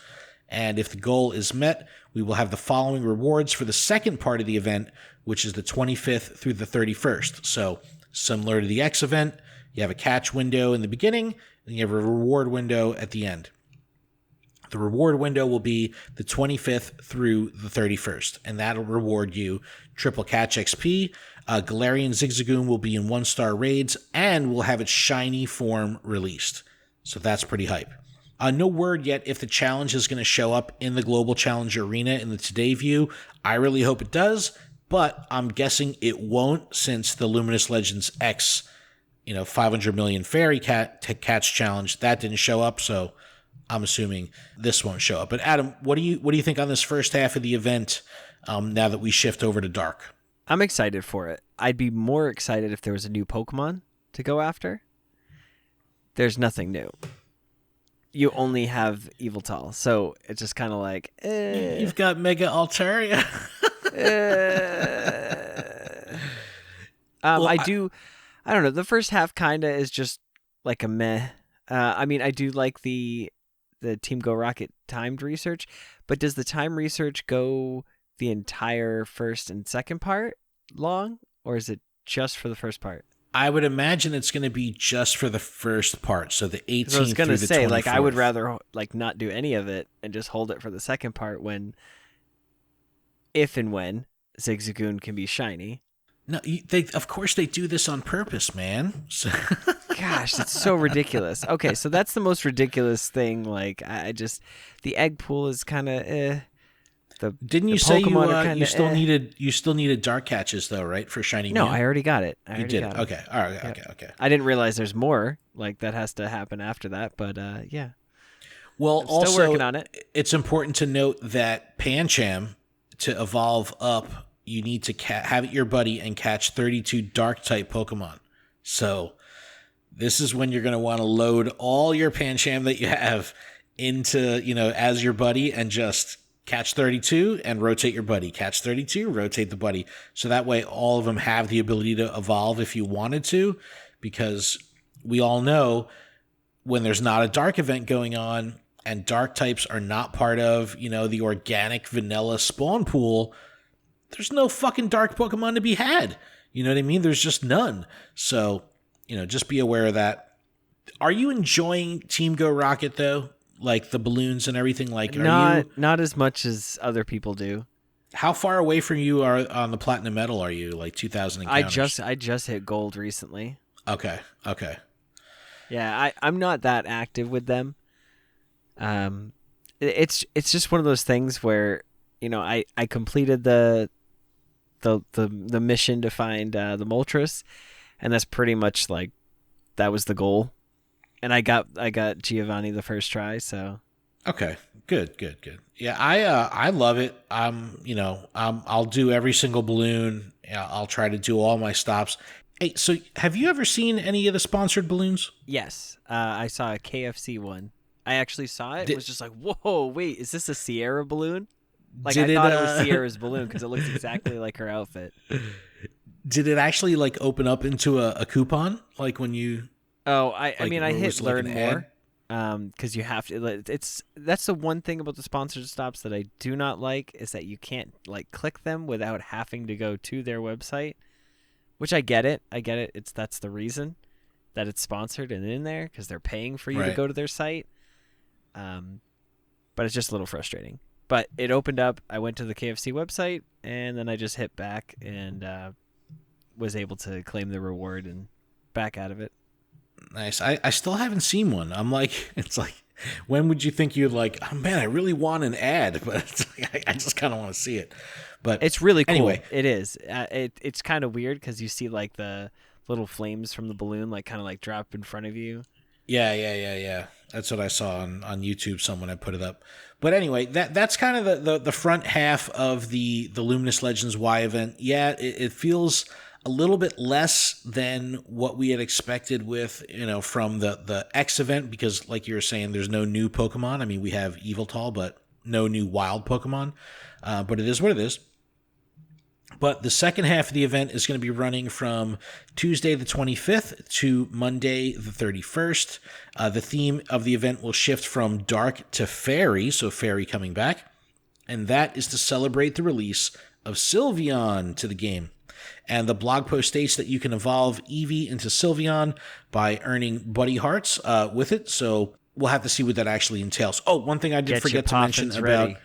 And if the goal is met, we will have the following rewards for the second part of the event, which is the 25th through the 31st. So similar to the X event, you have a catch window in the beginning, and you have a reward window at the end. The reward window will be the 25th through the 31st, and that'll reward you triple catch XP. Galarian Zigzagoon will be in 1-star raids, and will have its shiny form released. So that's pretty hype. No word yet if the challenge is going to show up in the Global Challenge Arena in the Today View. I really hope it does, but I'm guessing it won't, since the Luminous Legends X 500 million fairy catch challenge, that didn't show up, so I'm assuming this won't show up. But Adam, what do you think on this first half of the event now that we shift over to Dark? I'm excited for it. I'd be more excited if there was a new Pokemon to go after. There's nothing new. You only have Yveltal, so it's just kind of like... You've got Mega Altaria. I don't know. The first half kind of is just like a meh. I mean, I do like the Team Go Rocket timed research, but does the time research go the entire first and second part long, or is it just for the first part? I would imagine it's going to be just for the first part, so the 18th I was going to say, 24th. like, I would rather not do any of it and just hold it for the second part if and when Zigzagoon can be shiny. No, of course they do this on purpose, man. So Gosh, that's so ridiculous. Okay, so that's the most ridiculous thing. Like, the egg pool is kind of Didn't you say you still needed dark catches though, right, for shiny? No, Mew? I already got it. You did. Okay. All right. Yep. Okay. I didn't realize there's more. Like, that has to happen after that. But yeah. Well, I'm also still working on it. It's important to note that Pancham, to evolve up, you need to have it your buddy and catch 32 dark type Pokemon. So this is when you're going to want to load all your Pancham that you have into, as your buddy, and just catch 32 and rotate your buddy. Catch 32, rotate the buddy. So that way all of them have the ability to evolve if you wanted to, because we all know when there's not a dark event going on and dark types are not part of, the organic vanilla spawn pool, there's no fucking dark Pokemon to be had. You know what I mean? There's just none. So, just be aware of that. Are you enjoying Team Go Rocket though? Like the balloons and everything? Like, not as much as other people do. How far away from you are on the platinum medal are you? Like 2,000 encounters? I just hit gold recently. Okay. Yeah, I'm not that active with them. It's just one of those things where I completed the mission to find the Moltres, and that's pretty much like that was the goal. And I got Giovanni the first try, so okay, good. Yeah, I love it. I'll do every single balloon. I'll try to do all my stops. Hey, so have you ever seen any of the sponsored balloons? Yes, I saw a KFC one. I actually saw it. It was just like, whoa, wait, is this a Sierra balloon? Like, I thought it was Sierra's balloon because it looks exactly like her outfit. Did it actually like open up into a coupon? Like when you? Oh, I hit learn more, because you have to. That's the one thing about the sponsored stops that I do not like, is that you can't like click them without having to go to their website. Which I get it. That's the reason that it's sponsored and in there, because they're paying for you to go to their site. But it's just a little frustrating. But it opened up. I went to the KFC website, and then I just hit back and was able to claim the reward and back out of it. Nice. I still haven't seen one. I'm like, it's like When would you think you'd like, oh man, I really want an ad, but it's like, I just kind of want to see it. But it's really cool. Anyway. It is. It's kind of weird because you see like the little flames from the balloon like kind of like drop in front of you. Yeah. That's what I saw on YouTube. Someone had put it up. But anyway, that's kind of the front half of the Luminous Legends Y event. Yeah, it feels a little bit less than what we had expected with, from the X event, because like you were saying, there's no new Pokemon. I mean, we have Yveltal, but no new wild Pokemon. But it is what it is. But the second half of the event is going to be running from Tuesday the 25th to Monday the 31st. The theme of the event will shift from dark to fairy, so fairy coming back. And that is to celebrate the release of Sylveon to the game. And the blog post states that you can evolve Eevee into Sylveon by earning Buddy Hearts with it. So we'll have to see what that actually entails. Oh, one thing I did forget to mention about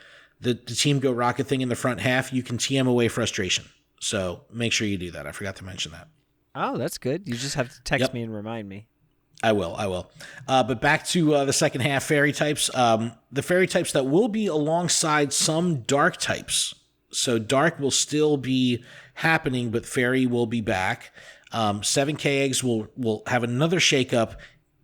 the Team Go Rocket thing in the front half, you can TM away frustration. So make sure you do that. I forgot to mention that. Oh, that's good. You just have to text me and remind me. I will. But back to the second half, fairy types. The fairy types that will be alongside some dark types. So dark will still be happening, but fairy will be back. 7K eggs will have another shakeup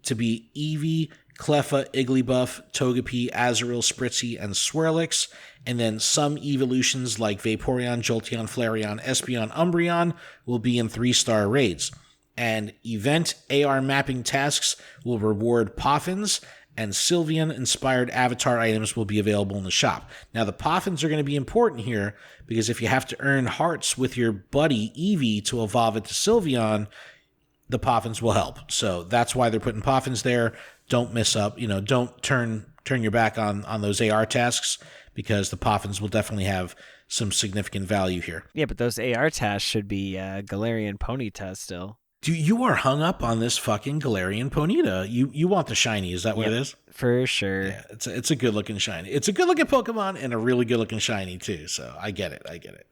to be Eevee, Cleffa, Igglybuff, Togepi, Azurill, Spritzy, and Swirlix. And then some evolutions like Vaporeon, Jolteon, Flareon, Espeon, Umbreon will be in 3-star raids. And event AR mapping tasks will reward Poffins, and Sylveon-inspired avatar items will be available in the shop. Now, the Poffins are going to be important here, because if you have to earn hearts with your buddy Eevee to evolve it to Sylveon, the Poffins will help. So that's why they're putting Poffins there. Don't miss up. Don't turn your back on those AR tasks, because the Poffins will definitely have some significant value here. Yeah, but those AR tasks should be Galarian Ponyta still. Dude, you are hung up on this fucking Galarian Ponyta. You want the shiny, is that what it is? For sure. Yeah, it's a good-looking shiny. It's a good-looking Pokemon and a really good-looking shiny, too, so I get it.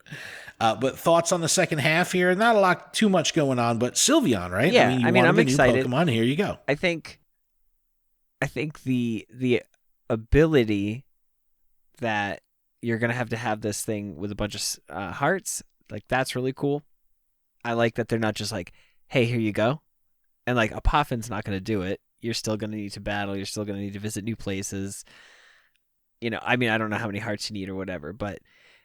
But thoughts on the second half here? Not a lot, too much going on, but Sylveon, right? Yeah, I'm excited. New Pokemon, here you go. I think the ability that you're going to have this thing with a bunch of hearts, like, that's really cool. I like that they're not just like, hey, here you go. And like a Poffin's not going to do it. You're still going to need to battle. You're still going to need to visit new places. I don't know how many hearts you need or whatever, but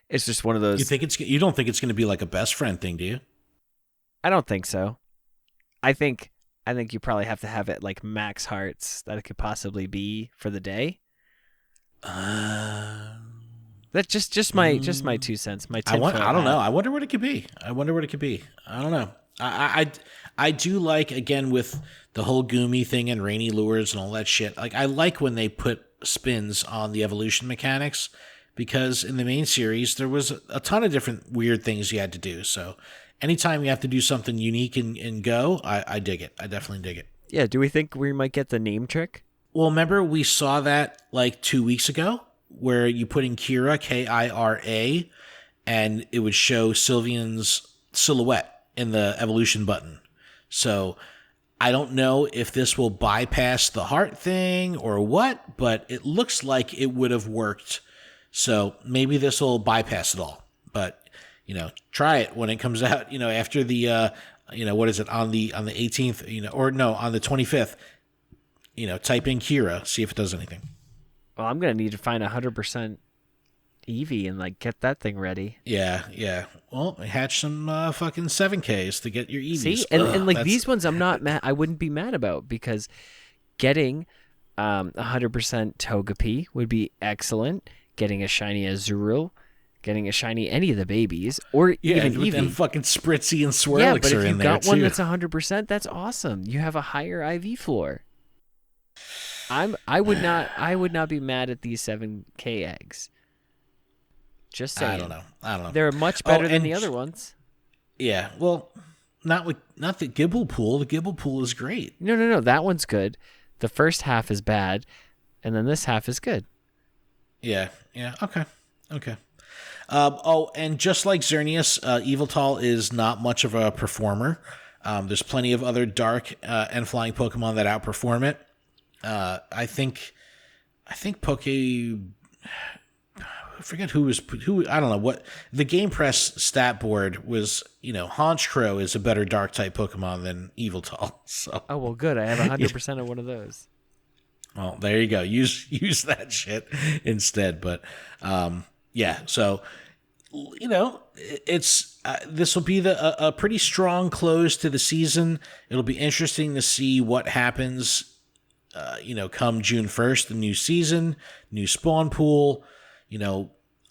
it's just one of those. You don't think it's going to be like a best friend thing, do you? I don't think so. I think you probably have to have it like max hearts that it could possibly be for the day. That's just my 2 cents. I don't know. I wonder what it could be. I don't know. I do like, again, with the whole Goomy thing and rainy lures and all that shit. Like, I like when they put spins on the evolution mechanics, because in the main series there was a ton of different weird things you had to do. So anytime you have to do something unique and go, I dig it. I definitely dig it. Yeah. Do we think we might get the name trick? Well, remember we saw that like 2 weeks ago, where you put in Kira, Kira, and it would show Sylveon's silhouette in the evolution button. So I don't know if this will bypass the heart thing or what, but it looks like it would have worked. So maybe this will bypass it all. But, try it when it comes out, after the, what is it, on the 18th, on the 25th, type in Kira, see if it does anything. Well, I'm going to need to find 100% Eevee and like get that thing ready. Yeah. Well, hatch some fucking 7Ks to get your Eevees. See, and like these ones, I'm not mad. I wouldn't be mad about, because getting 100% Togepi would be excellent. Getting a shiny Azurill, getting a shiny any of the babies, or even Eevee. And fucking Spritzy and Swirlix yeah, but are if in you've there got one too. that's 100%, that's awesome. You have a higher IV floor. I would not be mad at these 7K eggs. Just saying. I don't know. They're much better than the other ones. Yeah. Well, not the Gible pool. The Gible pool is great. No. That one's good. The first half is bad, and then this half is good. Yeah. Okay. And just like Xerneas, Yveltal is not much of a performer. There's plenty of other dark and flying Pokemon that outperform it. I think I think I forget who. I don't know what the Game Press stat board was. Honchkrow is a better dark type Pokemon than Yveltal. So. Oh well, good. I have 100% of one of those. Well, there you go. Use that shit instead. But yeah. So it's this will be a pretty strong close to the season. It'll be interesting to see what happens. Come June 1st, the new season, new spawn pool.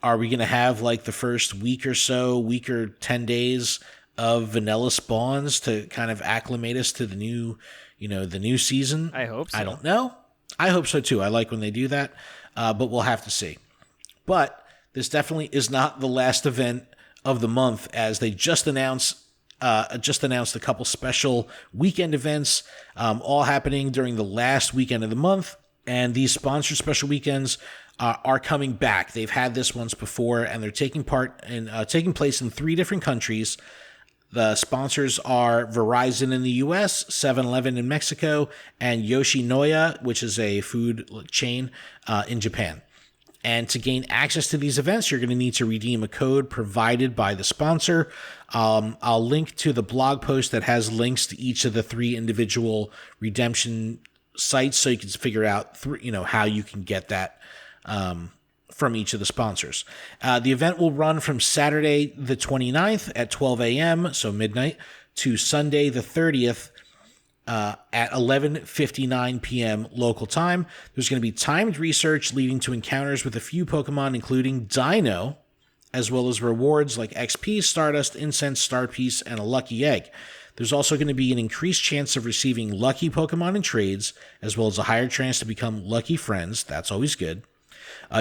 Are we going to have like the first week or 10 days of vanilla spawns to kind of acclimate us to the new season? I hope so. I don't know. I hope so too. I like when they do that, but we'll have to see. But this definitely is not the last event of the month, as they just announced a couple special weekend events, all happening during the last weekend of the month. And these sponsored special weekends are coming back. They've had this once before, and they're taking place in 3 different countries. The sponsors are Verizon in the U.S., 7-Eleven in Mexico, and Yoshinoya, which is a food chain in Japan. And to gain access to these events, you're going to need to redeem a code provided by the sponsor. I'll link to the blog post that has links to each of the 3 individual redemption sites, so you can figure out how you can get that from each of the sponsors. The event will run from Saturday the 29th at 12 a.m., so midnight, to Sunday the 30th at 11:59 p.m. local time. There's going to be timed research leading to encounters with a few Pokemon, including Dino, as well as rewards like XP, Stardust, Incense, Star Piece, and a Lucky Egg. There's also going to be an increased chance of receiving lucky Pokemon in trades, as well as a higher chance to become lucky friends. That's always good.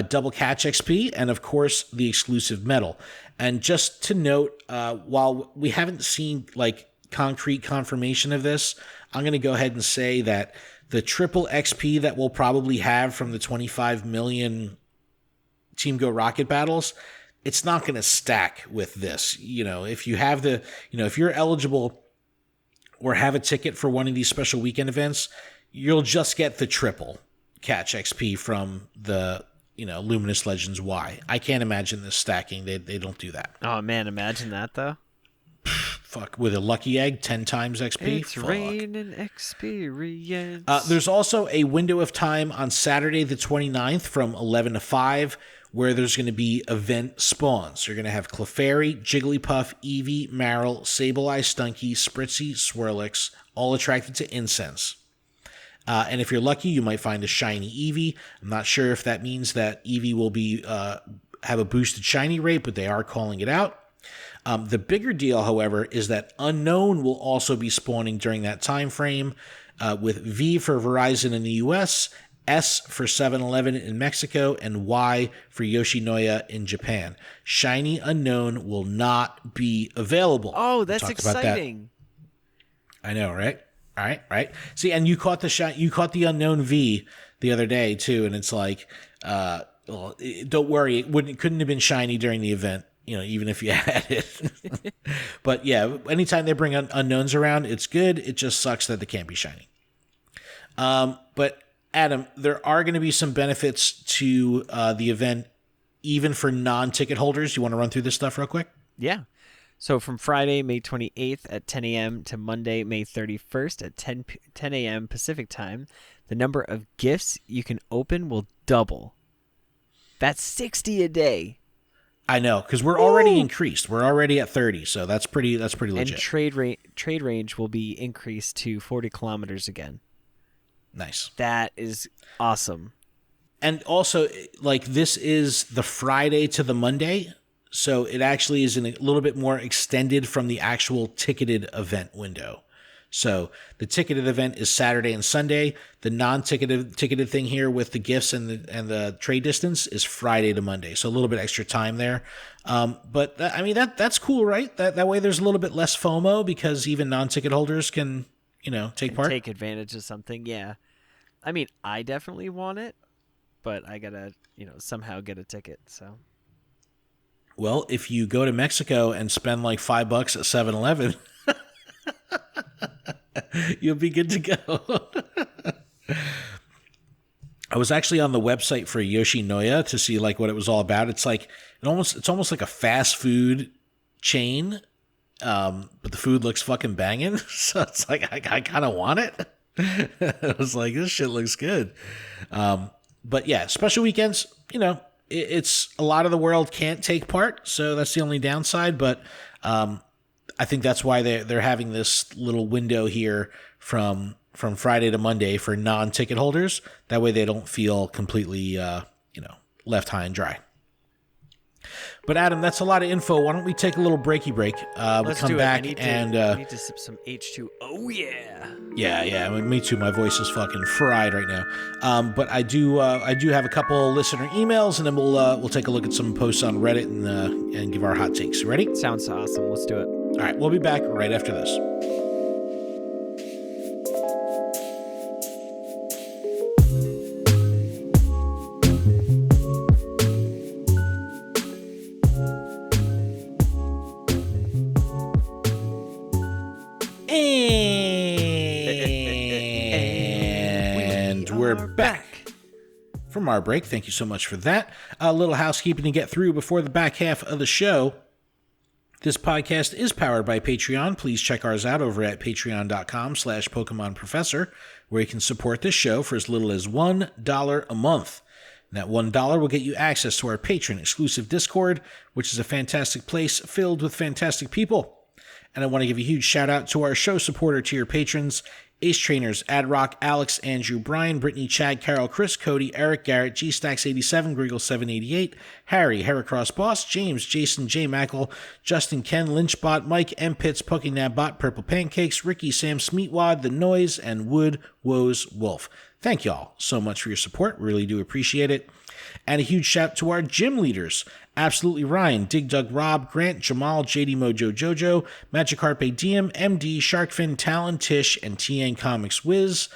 Double catch XP, and of course, the exclusive medal. And just to note, while we haven't seen like concrete confirmation of this, I'm going to go ahead and say that the triple XP that we'll probably have from the 25 million Team Go Rocket battles, it's not going to stack with this. If you have if you're eligible or have a ticket for one of these special weekend events, you'll just get the triple catch XP from the Luminous Legends Y. I can't imagine this stacking. They don't do that. Oh man, imagine that though. Fuck, with a Lucky Egg, 10 times XP. It's raining experience. There's also a window of time on Saturday the 29th from 11 to 5 where there's going to be event spawns. You're going to have Clefairy, Jigglypuff, Eevee, Marill, Sableye, Stunky, Spritzy, Swirlix, all attracted to incense. And if you're lucky, you might find a shiny Eevee. I'm not sure if that means that Eevee will be have a boosted shiny rate, but they are calling it out. The bigger deal, however, is that Unknown will also be spawning during that time frame, with V for Verizon in the US, S for 7-Eleven in Mexico, and Y for Yoshinoya in Japan. Shiny Unknown will not be available. Oh, that's exciting. I know, right? All right. See, and you caught the Unknown V the other day too, and it's like, don't worry, couldn't have been shiny during the event. Even if you had it. But yeah, anytime they bring unknowns around, it's good. It just sucks that they can't be shiny. But Adam, there are going to be some benefits to the event, even for non-ticket holders. You want to run through this stuff real quick? Yeah. So from Friday, May 28th at 10 a.m. to Monday, May 31st at 10 a.m. Pacific time, the number of gifts you can open will double. That's 60 a day. I know, because we're already increased. We're already at 30, so that's pretty legit. And trade range will be increased to 40 kilometers again. Nice. That is awesome. And also, like, this is the Friday to the Monday, so it actually is a little bit more extended from the actual ticketed event window. So the ticketed event is Saturday and Sunday. The ticketed thing here with the gifts and the trade distance is Friday to Monday. So a little bit extra time there. But that's cool, right? That way there's a little bit less FOMO because even non-ticket holders can, take part. Take advantage of something. Yeah. I mean, I definitely want it, but I gotta, somehow get a ticket. So. Well, if you go to Mexico and spend like $5 at 7-Eleven, you'll be good to go. I was actually on the website for Yoshinoya to see like what it was all about. It's like it's almost like a fast food chain, but the food looks fucking banging. So it's like I kind of want it. I was like, this shit looks good. But yeah, special weekends. It's a lot of the world can't take part, so that's the only downside. But I think that's why they're having this little window here from Friday to Monday for non-ticket holders. That way they don't feel completely, left high and dry. But Adam, that's a lot of info. Why don't we take a little breaky break? Let's come do back it. I need to sip some H2. Oh yeah. Yeah. Me too. My voice is fucking fried right now. But I do have a couple listener emails, and then we'll take a look at some posts on Reddit and give our hot takes. Ready? Sounds awesome. Let's do it. All right, we'll be back right after this. And we're back from our break. Thank you so much for that. A little housekeeping to get through before the back half of the show. This podcast is powered by Patreon. Please check ours out over at patreon.com/Pokemon Professor, where you can support this show for as little as $1 a month. And that $1 will get you access to our patron exclusive Discord, which is a fantastic place filled with fantastic people. And I want to give a huge shout out to our show supporter tier patrons: Ace Trainers, Adrock, Alex, Andrew, Brian, Brittany, Chad, Carol, Chris, Cody, Eric, Garrett, G-Stacks87, Griggle788, Harry, Heracross Boss, James, Jason, J. Mackle, Justin, Ken, Lynchbot, Mike, M. Pitts, PokeNabBot, Purple Pancakes, Ricky, Sam, Smeatwad, The Noise, and Wood Woes Wolf. Thank y'all so much for your support. Really do appreciate it. And a huge shout to our gym leaders: Absolutely Ryan, Dig Dug Rob, Grant, Jamal, JD Mojo Jojo, Magikarp Diem, MD, Sharkfin, Talon, Tish, and TN Comics Wiz.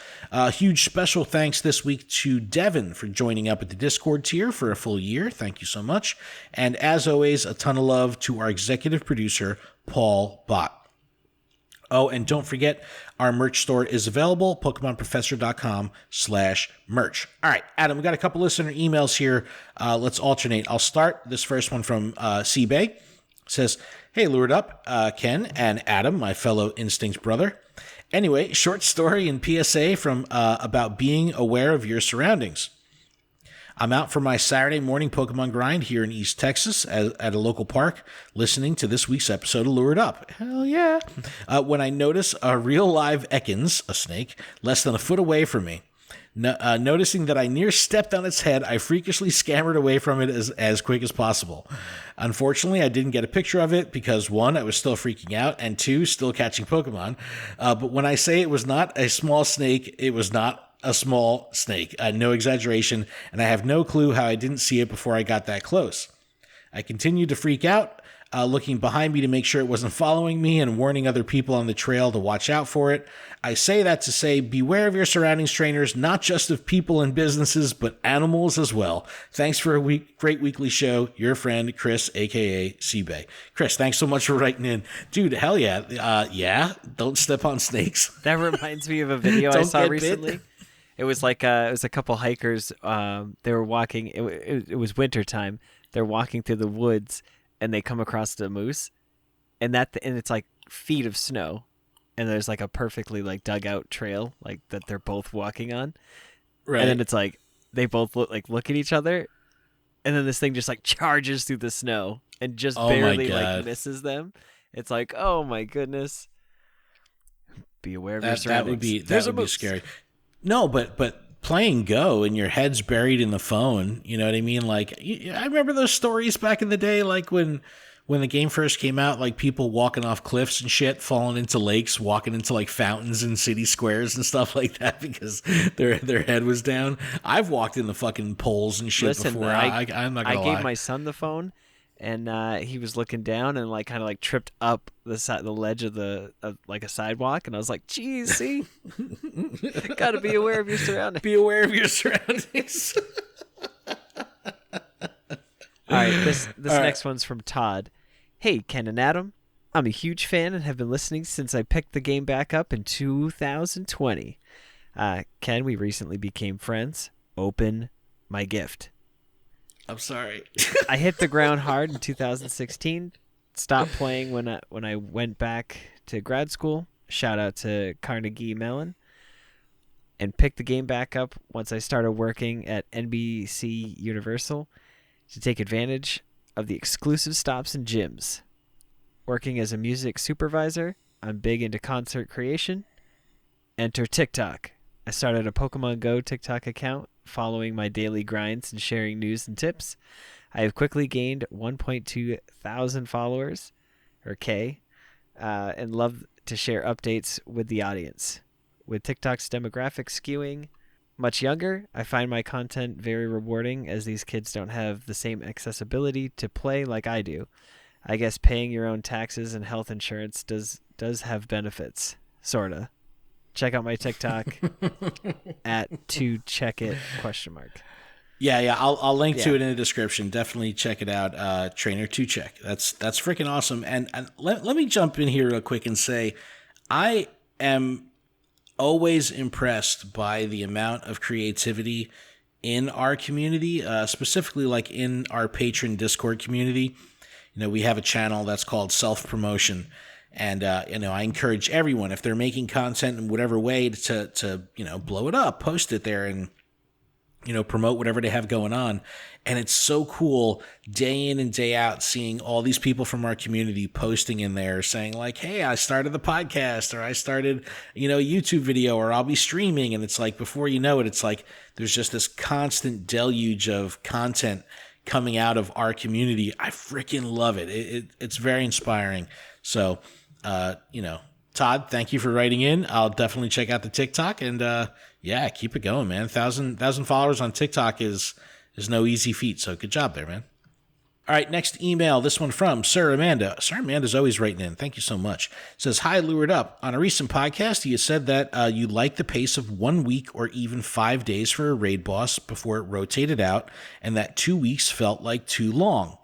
Huge special thanks this week to Devin for joining up at the Discord tier for a full year. Thank you so much. And as always, a ton of love to our executive producer, Paul Bott. Oh, and don't forget, our merch store is available, PokemonProfessor.com/merch. All right, Adam, we got a couple listener emails here. Let's alternate. I'll start. This first one from C-Bay. Says, hey, Lured Up, Ken and Adam, my fellow Instinct brother. Anyway, short story and PSA from about being aware of your surroundings. I'm out for my Saturday morning Pokemon grind here in East Texas at a local park, listening to this week's episode of Lured Up. Hell yeah. When I notice a real live Ekans, a snake, less than a foot away from me. Noticing that I near stepped on its head, I freakishly scampered away from it as quick as possible. Unfortunately, I didn't get a picture of it because, one, I was still freaking out, and two, still catching Pokemon. But when I say it was not a small snake, it was not a small snake. No exaggeration, and I have no clue how I didn't see it before I got that close. I continued to freak out, looking behind me to make sure it wasn't following me and warning other people on the trail to watch out for it. I say that to say, beware of your surroundings, trainers, not just of people and businesses, but animals as well. Thanks for a great weekly show. Your friend, Chris, a.k.a. Seabay. Chris, thanks so much for writing in. Dude, hell yeah. Yeah, don't step on snakes. That reminds me of a video I saw recently. It was like it was a couple hikers. They were walking. It was wintertime. They're walking through the woods, and they come across the moose, and it's like feet of snow, and there's like a perfectly like dug out trail like that they're both walking on. Right. And then it's like they both look at each other, and then this thing just like charges through the snow and just barely like misses them. It's like, oh my goodness. Be aware of your surroundings. That would be scary. No, but playing Go and your head's buried in the phone, you know what I mean? Like, I remember those stories back in the day, like when the game first came out, like people walking off cliffs and shit, falling into lakes, walking into like fountains in city squares and stuff like that because their head was down. I've walked in the fucking poles and shit before. I'm not gonna lie. I gave my son the phone, and he was looking down and like kind of like tripped up the ledge of like a sidewalk, and I was like, "Geez, see, gotta be aware of your surroundings. Be aware of your surroundings." All right, this next one's from Todd. Hey, Ken and Adam, I'm a huge fan and have been listening since I picked the game back up in 2020. Ken, we recently became friends open my gift. I'm sorry. I hit the ground hard in 2016. Stopped playing when I went back to grad school. Shout out to Carnegie Mellon. And picked the game back up once I started working at NBC Universal to take advantage of the exclusive stops and gyms. Working as a music supervisor, I'm big into concert creation. Enter TikTok. I started a Pokemon Go TikTok account following my daily grinds and sharing news and tips. I have quickly gained 1.2 thousand followers, or K, and love to share updates with the audience. With TikTok's demographic skewing much younger, I find my content very rewarding as these kids don't have the same accessibility to play like I do. I guess paying your own taxes and health insurance does have benefits, sorta. Check out my TikTok at @2checkit ? Yeah. I'll link to it in the description. Definitely check it out. Trainer 2check. That's freaking awesome. And let me jump in here real quick and say, I am always impressed by the amount of creativity in our community, specifically like in our patron Discord community. We have a channel that's called Self Promotion. And, I encourage everyone, if they're making content in whatever way to blow it up, post it there and, promote whatever they have going on. And it's so cool day in and day out seeing all these people from our community posting in there saying like, hey, I started the podcast, or I started, a YouTube video, or I'll be streaming. And it's like, before you know it, it's like there's just this constant deluge of content coming out of our community. I freaking love it. It's very inspiring. So, Todd, thank you for writing in. I'll definitely check out the TikTok, and keep it going, man. 1,000 followers on TikTok is no easy feat. So good job there, man. All right, next email. This one from Sir Amanda. Sir Amanda's always writing in. Thank you so much. It says, hi, Lured Up. On a recent podcast, you said that you like the pace of 1 week or even 5 days for a raid boss before it rotated out, and that 2 weeks felt like too long.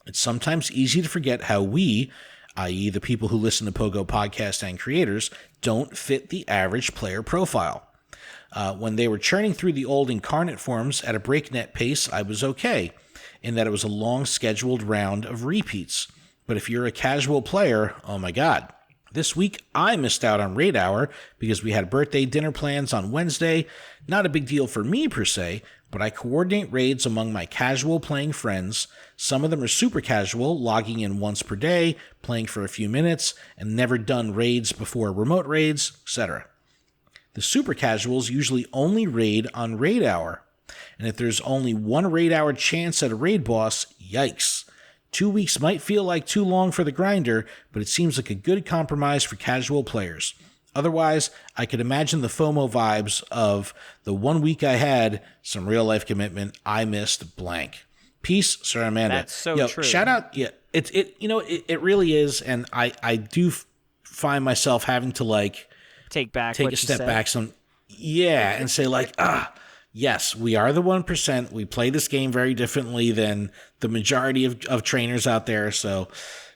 It's sometimes easy to forget how we, i.e. the people who listen to Pogo Podcast and creators, don't fit the average player profile. When they were churning through the old incarnate forms at a breakneck pace, I was okay, in that it was a long scheduled round of repeats. But if you're a casual player, oh my god. This week, I missed out on Raid Hour because we had birthday dinner plans on Wednesday. Not a big deal for me per se, but I coordinate raids among my casual playing friends. Some of them are super casual, logging in once per day, playing for a few minutes, and never done raids before remote raids, etc. The super casuals usually only raid on Raid Hour. And if there's only one Raid Hour chance at a raid boss, yikes. 2 weeks might feel like too long for the grinder, but it seems like a good compromise for casual players. Otherwise, I could imagine the FOMO vibes of the 1 week I had, some real life commitment, I missed blank. Peace, Sir Amanda. That's so true. Shout out, it really is, and I do find myself having to take a step back and say yes, we are the 1%. We play this game very differently than the majority of trainers out there. So,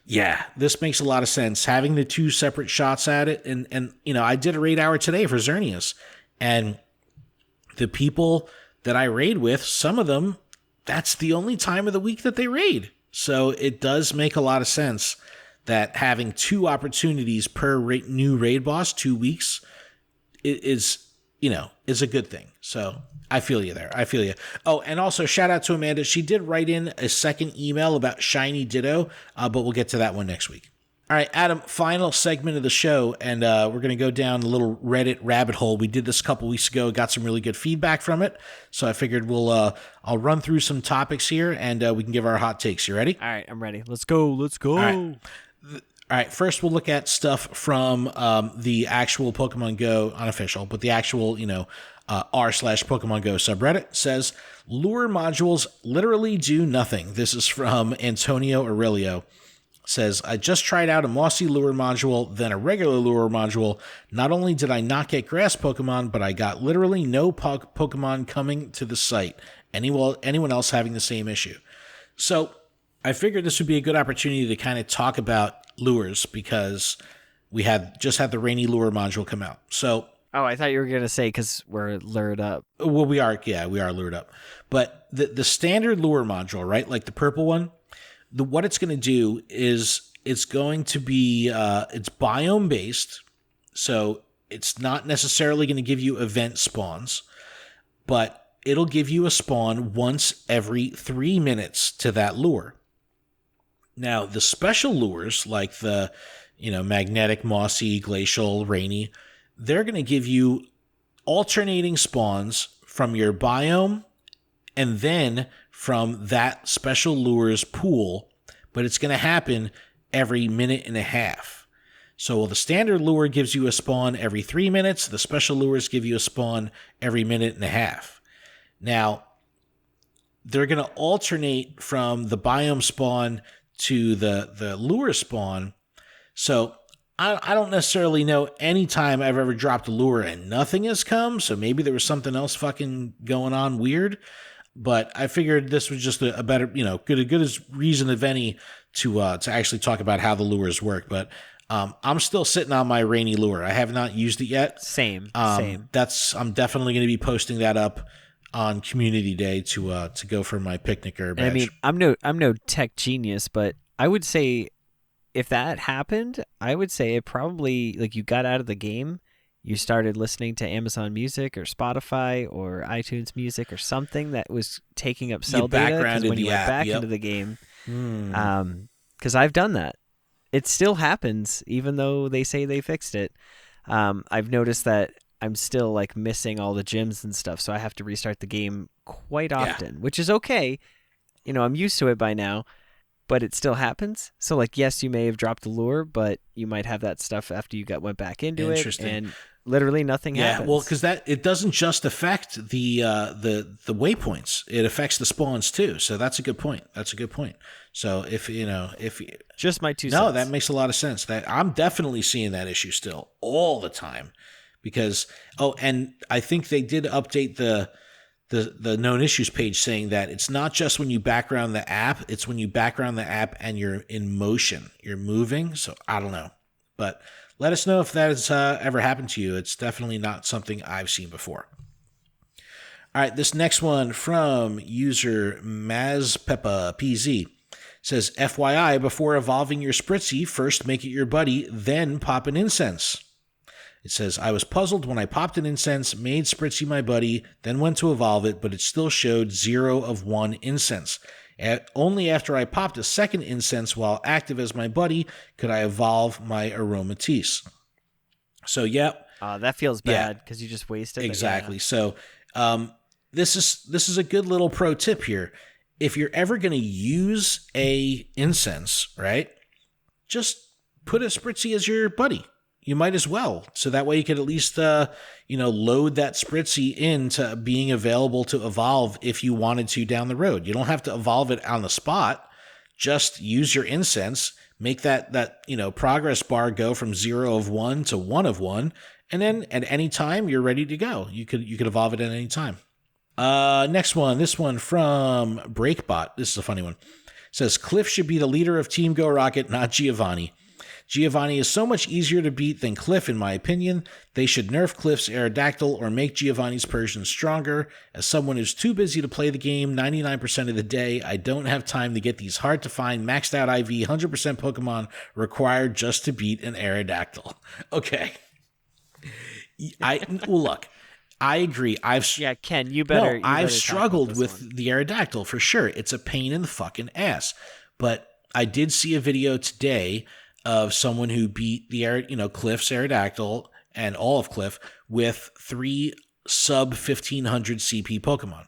yeah, this makes a lot of sense. Having the two separate shots at it. And I did a raid hour today for Xerneas. And the people that I raid with, some of them, that's the only time of the week that they raid. So it does make a lot of sense that having two opportunities per new raid boss, 2 weeks, is a good thing. So I feel you there. I feel you. Oh, and also shout out to Amanda. She did write in a second email about Shiny Ditto, but we'll get to that one next week. All right, Adam, final segment of the show, and we're going to go down a little Reddit rabbit hole. We did this a couple weeks ago, got some really good feedback from it, so I figured I'll run through some topics here, and we can give our hot takes. You ready? All right, I'm ready. Let's go. All right, first we'll look at stuff from the actual Pokemon Go, unofficial, but the actual, r/Pokemon Go subreddit says, lure modules literally do nothing. This is from Antonio Aurelio. Says, I just tried out a mossy lure module, then a regular lure module. Not only did I not get grass Pokemon, but I got literally no Pokemon coming to the site. Anyone else having the same issue? So I figured this would be a good opportunity to kind of talk about lures because we just had the rainy lure module come out. So Oh, I thought you were going to say because we're lured up. Well, we are lured up. But the standard lure module, right, like the purple one, what it's going to do is it's going to be, it's biome based. So it's not necessarily going to give you event spawns, but it'll give you a spawn once every 3 minutes to that lure. Now, the special lures like the, magnetic, mossy, glacial, rainy, they're going to give you alternating spawns from your biome and then from that special lure's pool, but it's going to happen every minute and a half. So the standard lure gives you a spawn every 3 minutes. The special lures give you a spawn every minute and a half. Now, they're going to alternate from the biome spawn to the lure spawn. So I don't necessarily know any time I've ever dropped a lure and nothing has come. So maybe there was something else fucking going on weird. But I figured this was just a better, good as reason of any to actually talk about how the lures work. But I'm still sitting on my rainy lure. I have not used it yet. Same. I'm definitely going to be posting that up on Community Day to go for my picnicker badge. I mean, I'm no tech genius, but I would say if that happened, I would say it probably, like, you got out of the game, you started listening to Amazon Music or Spotify or iTunes Music or something that was taking up cell data, because when you went back into the game, because I've done that. It still happens, even though they say they fixed it. I've noticed that I'm still like missing all the gyms and stuff, so I have to restart the game quite often, which is okay. I'm used to it by now, but it still happens. So like, yes, you may have dropped the lure, but you might have that stuff after you went back into it, and literally nothing happens. Yeah, well, because it doesn't just affect the waypoints; it affects the spawns too. So that's a good point. So if just my 2 cents. No, that makes a lot of sense. That I'm definitely seeing that issue still all the time. Because and I think they did update the known issues page saying that it's not just when you background the app, it's when you background the app and you're in motion, you're moving. So I don't know, but let us know if that has ever happened to you. It's definitely not something I've seen before. All right, this next one from user MazPeppaPZ says, FYI, before evolving your Spritzy, first make it your buddy, then pop an incense. It says, I was puzzled when I popped an incense, made Spritzy my buddy, then went to evolve it, but it still showed 0 of 1 incense. Only after I popped a second incense while active as my buddy could I evolve my Aromatisse. So, yeah. That feels bad because you just wasted it. Exactly. Yeah. So, this is a good little pro tip here. If you're ever going to use a incense, right, just put a Spritzy as your buddy. You might as well. So that way you could at least, load that Spritzy into being available to evolve if you wanted to down the road. You don't have to evolve it on the spot. Just use your incense, make that progress bar go from 0 of 1 to 1 of 1. And then at any time you're ready to go. You could evolve it at any time. Next one, this one from Breakbot. This is a funny one. It says, Cliff should be the leader of Team Go Rocket, not Giovanni. Giovanni is so much easier to beat than Cliff, in my opinion. They should nerf Cliff's Aerodactyl or make Giovanni's Persian stronger. As someone who's too busy to play the game 99% of the day, I don't have time to get these hard-to-find, maxed-out IV, 100% Pokemon required just to beat an Aerodactyl. Okay. Look, I agree. Ken, you better. I've struggled with the Aerodactyl for sure. It's a pain in the fucking ass. But I did see a video today of someone who beat the Cliff's Aerodactyl and all of Cliff with 3 sub 1500 CP Pokemon.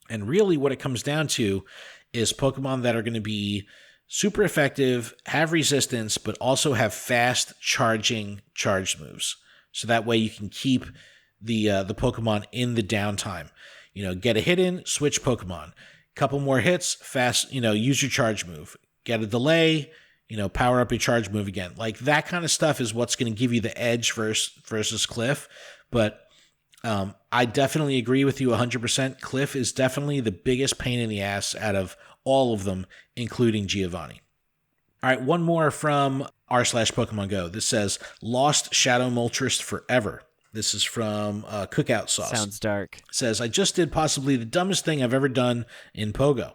And really what it comes down to is Pokemon that are going to be super effective, have resistance, but also have fast charging charge moves. So that way you can keep the Pokemon in the downtime. Get a hit in, switch Pokemon. Couple more hits, fast, use your charge move. Get a delay, power up your charge move again. Like that kind of stuff is what's going to give you the edge versus Cliff. But I definitely agree with you 100%. Cliff is definitely the biggest pain in the ass out of all of them, including Giovanni. All right, one more from r/Pokemon Go. This says, Lost Shadow Moltres forever. This is from Cookout Sauce. Sounds dark. It says, I just did possibly the dumbest thing I've ever done in Pogo.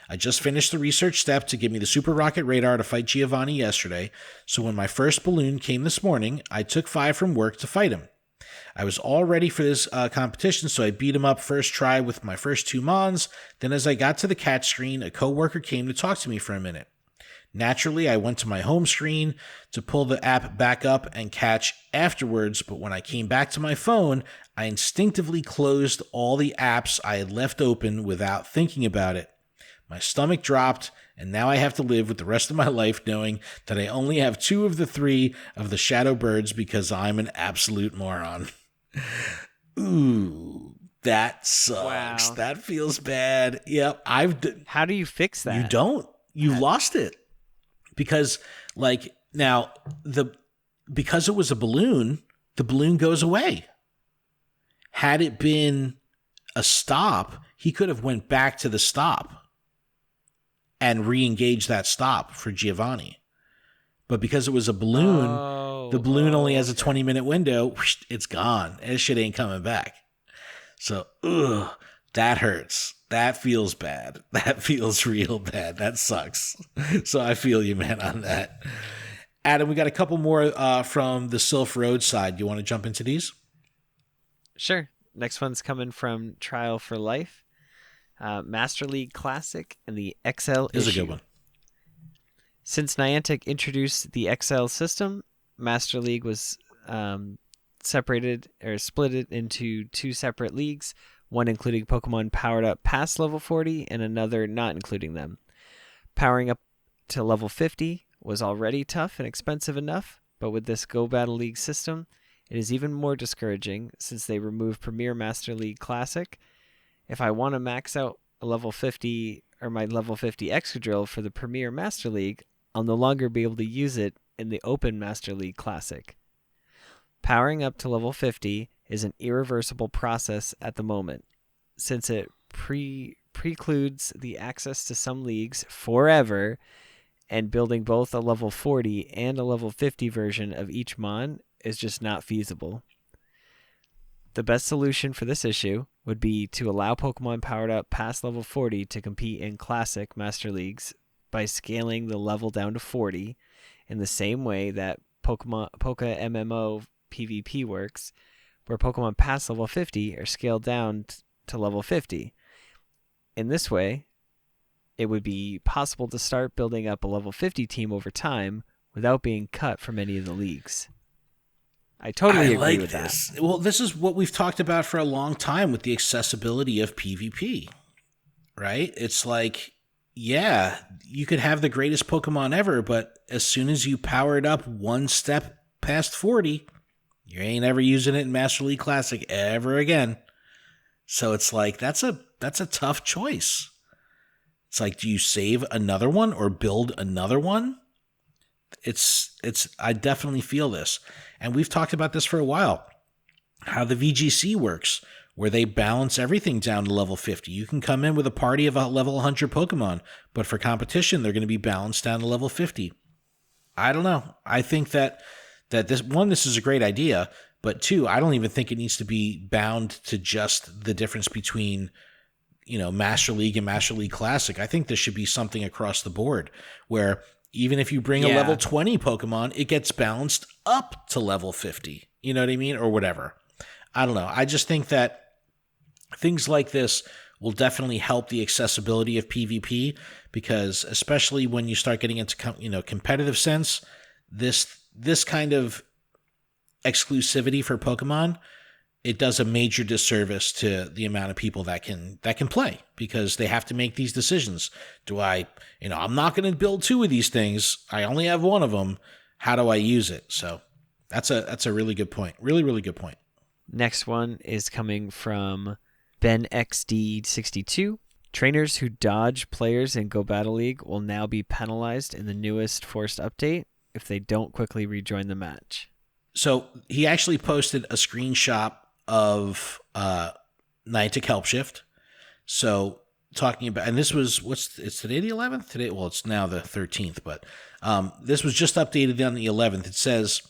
I just finished the research step to give me the Super Rocket Radar to fight Giovanni yesterday, so when my first balloon came this morning, I took 5 from work to fight him. I was all ready for this competition, so I beat him up first try with my first 2 Mons. Then as I got to the catch screen, a coworker came to talk to me for a minute. Naturally, I went to my home screen to pull the app back up and catch afterwards, but when I came back to my phone, I instinctively closed all the apps I had left open without thinking about it. My stomach dropped, and now I have to live with the rest of my life knowing that I only have 2 of the 3 of the shadow birds because I'm an absolute moron. Ooh, that sucks. Wow. That feels bad. Yep, How do you fix that? You don't. You lost it. Because, like, now, because it was a balloon, the balloon goes away. Had it been a stop, he could have went back to the stop and re-engaged that stop for Giovanni. But because it was a balloon, the balloon only has a 20-minute window. Whoosh, it's gone. That shit ain't coming back. So, that hurts. That feels bad. That feels real bad. That sucks. So I feel you, man, on that. Adam, we got a couple more from the Sylph Road side. You want to jump into these? Sure. Next one's coming from Trial for Life, Master League Classic, and the XL This issue. is a good one. Since Niantic introduced the XL system, Master League was separated or split it into 2 separate leagues, one including Pokemon powered up past level 40 and another not including them. Powering up to level 50 was already tough and expensive enough, but with this Go Battle League system, it is even more discouraging since they remove Premier Master League Classic. If I want to max out a level 50 or my level 50 Excadrill for the Premier Master League, I'll no longer be able to use it in the Open Master League Classic. Powering up to level 50 is an irreversible process at the moment, since it precludes the access to some leagues forever, and building both a level 40 and a level 50 version of each Mon is just not feasible. The best solution for this issue would be to allow Pokemon powered up past level 40 to compete in Classic Master Leagues by scaling the level down to 40 in the same way that Poka MMO PvP works, where Pokemon past level 50 are scaled down to level 50. In this way, it would be possible to start building up a level 50 team over time without being cut from any of the leagues. I totally agree with this. that. Well, this is what we've talked about for a long time with the accessibility of PvP, right? It's like, yeah, you could have the greatest Pokemon ever, but as soon as you power it up one step past 40, you ain't ever using it in Master League Classic ever again. So it's like, that's a tough choice. It's like, do you save another one or build another one? I definitely feel this. And we've talked about this for a while, how the VGC works, where they balance everything down to level 50. You can come in with a party of a level 100 Pokemon, but for competition, they're going to be balanced down to level 50. I don't know. I think that this is a great idea, but 2, I don't even think it needs to be bound to just the difference between, Master League and Master League Classic. I think there should be something across the board where even if you bring a level 20 Pokemon, it gets balanced up to level 50. You know what I mean? Or whatever. I don't know. I just think that things like this will definitely help the accessibility of PvP, because especially when you start getting into competitive sense, this kind of exclusivity for Pokemon, it does a major disservice to the amount of people that can play, because they have to make these decisions. Do I, I'm not going to build 2 of these things. I only have one of them. How do I use it? So that's a really good point. Really, really good point. Next one is coming from Ben XD62. Trainers who dodge players in Go Battle League will now be penalized in the newest forced update if they don't quickly rejoin the match. So he actually posted a screenshot of Niantic Help Shift. So talking about, and this was, it's today the 11th? Today, well, it's now the 13th, but this was just updated on the 11th. It says,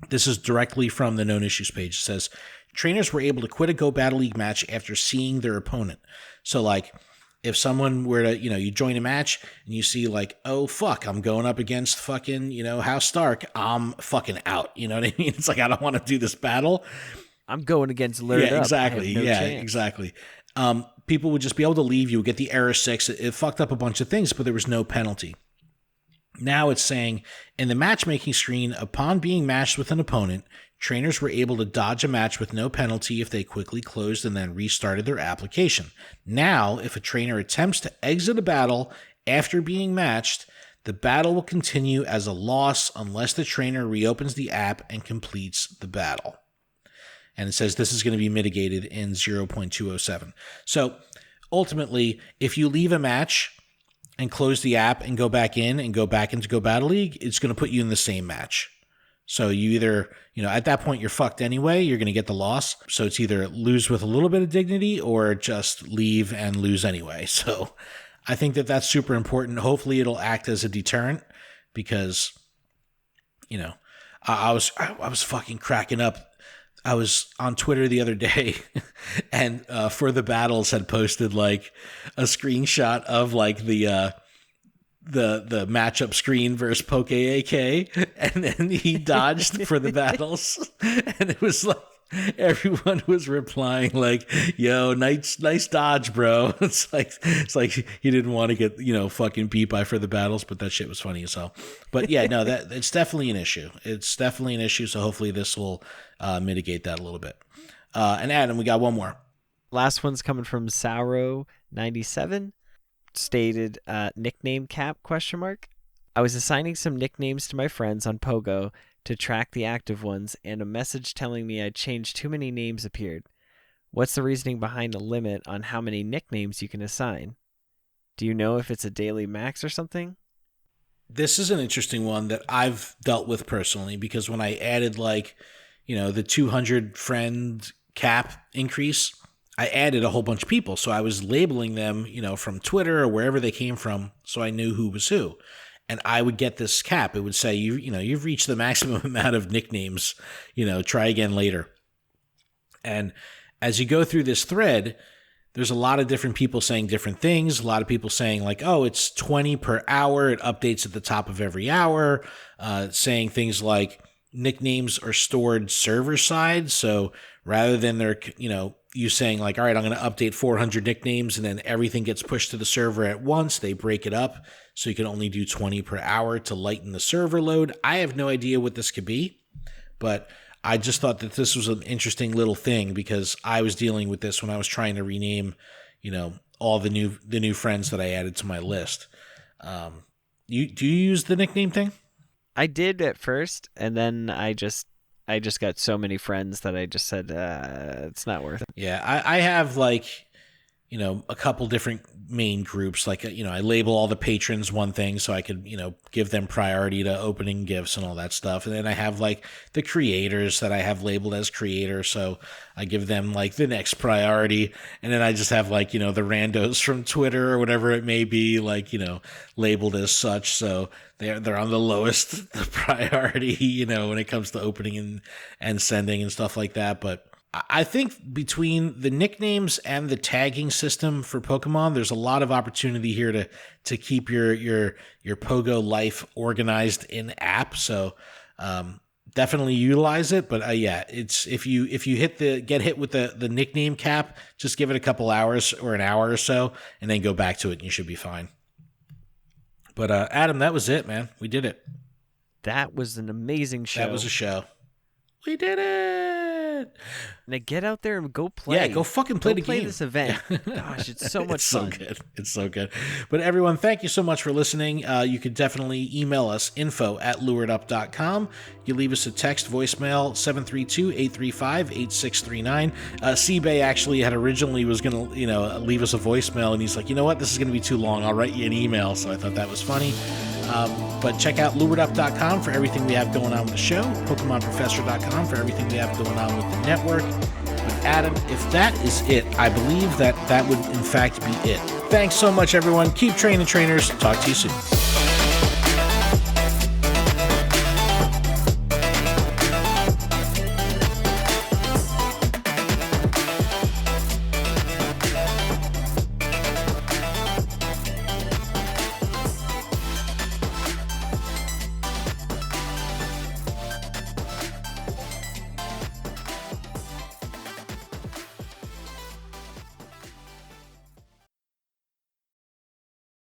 This is directly from the known issues page. It says, trainers were able to quit a Go Battle League match after seeing their opponent. So, like, if someone were to, you join a match and you see, like, oh, fuck, I'm going up against fucking, House Stark, I'm fucking out. You know what I mean? It's like, I don't want to do this battle. I'm going against LURED. Yeah, exactly. Exactly. People would just be able to leave you, get the error 6. It fucked up a bunch of things, but there was no penalty. Now it's saying, in the matchmaking screen, upon being matched with an opponent, trainers were able to dodge a match with no penalty if they quickly closed and then restarted their application. Now, if a trainer attempts to exit a battle after being matched, the battle will continue as a loss unless the trainer reopens the app and completes the battle. And it says this is going to be mitigated in 0.207. So ultimately, if you leave a match and close the app and go back into Go Battle League, it's going to put you in the same match. So you either, at that point you're fucked anyway, you're going to get the loss. So it's either lose with a little bit of dignity or just leave and lose anyway. So I think that that's super important. Hopefully it'll act as a deterrent because, I was fucking cracking up. I was on Twitter the other day and For the Battles had posted like a screenshot of like the matchup screen versus Poke AK, and then he dodged For the Battles, and it was like everyone was replying like, yo, nice dodge, bro. It's like he didn't want to get, fucking beat by For the Battles, but that shit was funny as hell. But yeah, no, that it's definitely an issue. It's definitely an issue. So hopefully this will mitigate that a little bit. And Adam, we got one more. Last one's coming from Sauro97. Stated nickname cap ? I was assigning some nicknames to my friends on Pogo to track the active ones, and a message telling me I'd changed too many names appeared. What's the reasoning behind a limit on how many nicknames you can assign? Do you know if it's a daily max or something? This is an interesting one that I've dealt with personally, because when I added the 200 friend cap increase, I added a whole bunch of people. So I was labeling them, from Twitter or wherever they came from, so I knew who was who. And I would get this cap. It would say, you've reached the maximum amount of nicknames, try again later. And as you go through this thread, there's a lot of different people saying different things. A lot of people saying like, oh, it's 20 per hour. It updates at the top of every hour. Saying things like nicknames are stored server side. So rather than you saying like, all right, I'm going to update 400 nicknames and then everything gets pushed to the server at once, they break it up so you can only do 20 per hour to lighten the server load. I have no idea what this could be, but I just thought that this was an interesting little thing because I was dealing with this when I was trying to rename, all the new friends that I added to my list. Do you use the nickname thing? I did at first, and then I just got so many friends that I just said it's not worth it. Yeah, I have a couple different main groups. Like, I label all the patrons one thing so I could, give them priority to opening gifts and all that stuff. And then I have the creators that I have labeled as creator. So I give them the next priority. And then I just have the randos from Twitter or whatever it may be, labeled as such. So they're on the lowest priority, when it comes to opening and sending and stuff like that. But I think between the nicknames and the tagging system for Pokemon, there's a lot of opportunity here to keep your Pogo life organized in app. So definitely utilize it. But yeah, it's if you get hit with the nickname cap, just give it a couple hours or an hour or so, and then go back to it, and you should be fine. But Adam, that was it, man. We did it. That was an amazing show. That was a show. We did it. Now get out there and go play. Yeah, go fucking play the game. Play this event. Gosh, it's so much fun. It's so good. But everyone, thank you so much for listening. You could definitely email us, info@luredup.com. You leave us a text voicemail, 732-835-8639. C-Bay actually had originally was going to, leave us a voicemail, and he's like, you know what? This is going to be too long. I'll write you an email. So I thought that was funny. But check out luredup.com for everything we have going on with the show, PokemonProfessor.com for everything we have going on with the network. But Adam, if that is it, I believe that would in fact be it. Thanks so much, everyone. Keep training, trainers. Talk to you soon.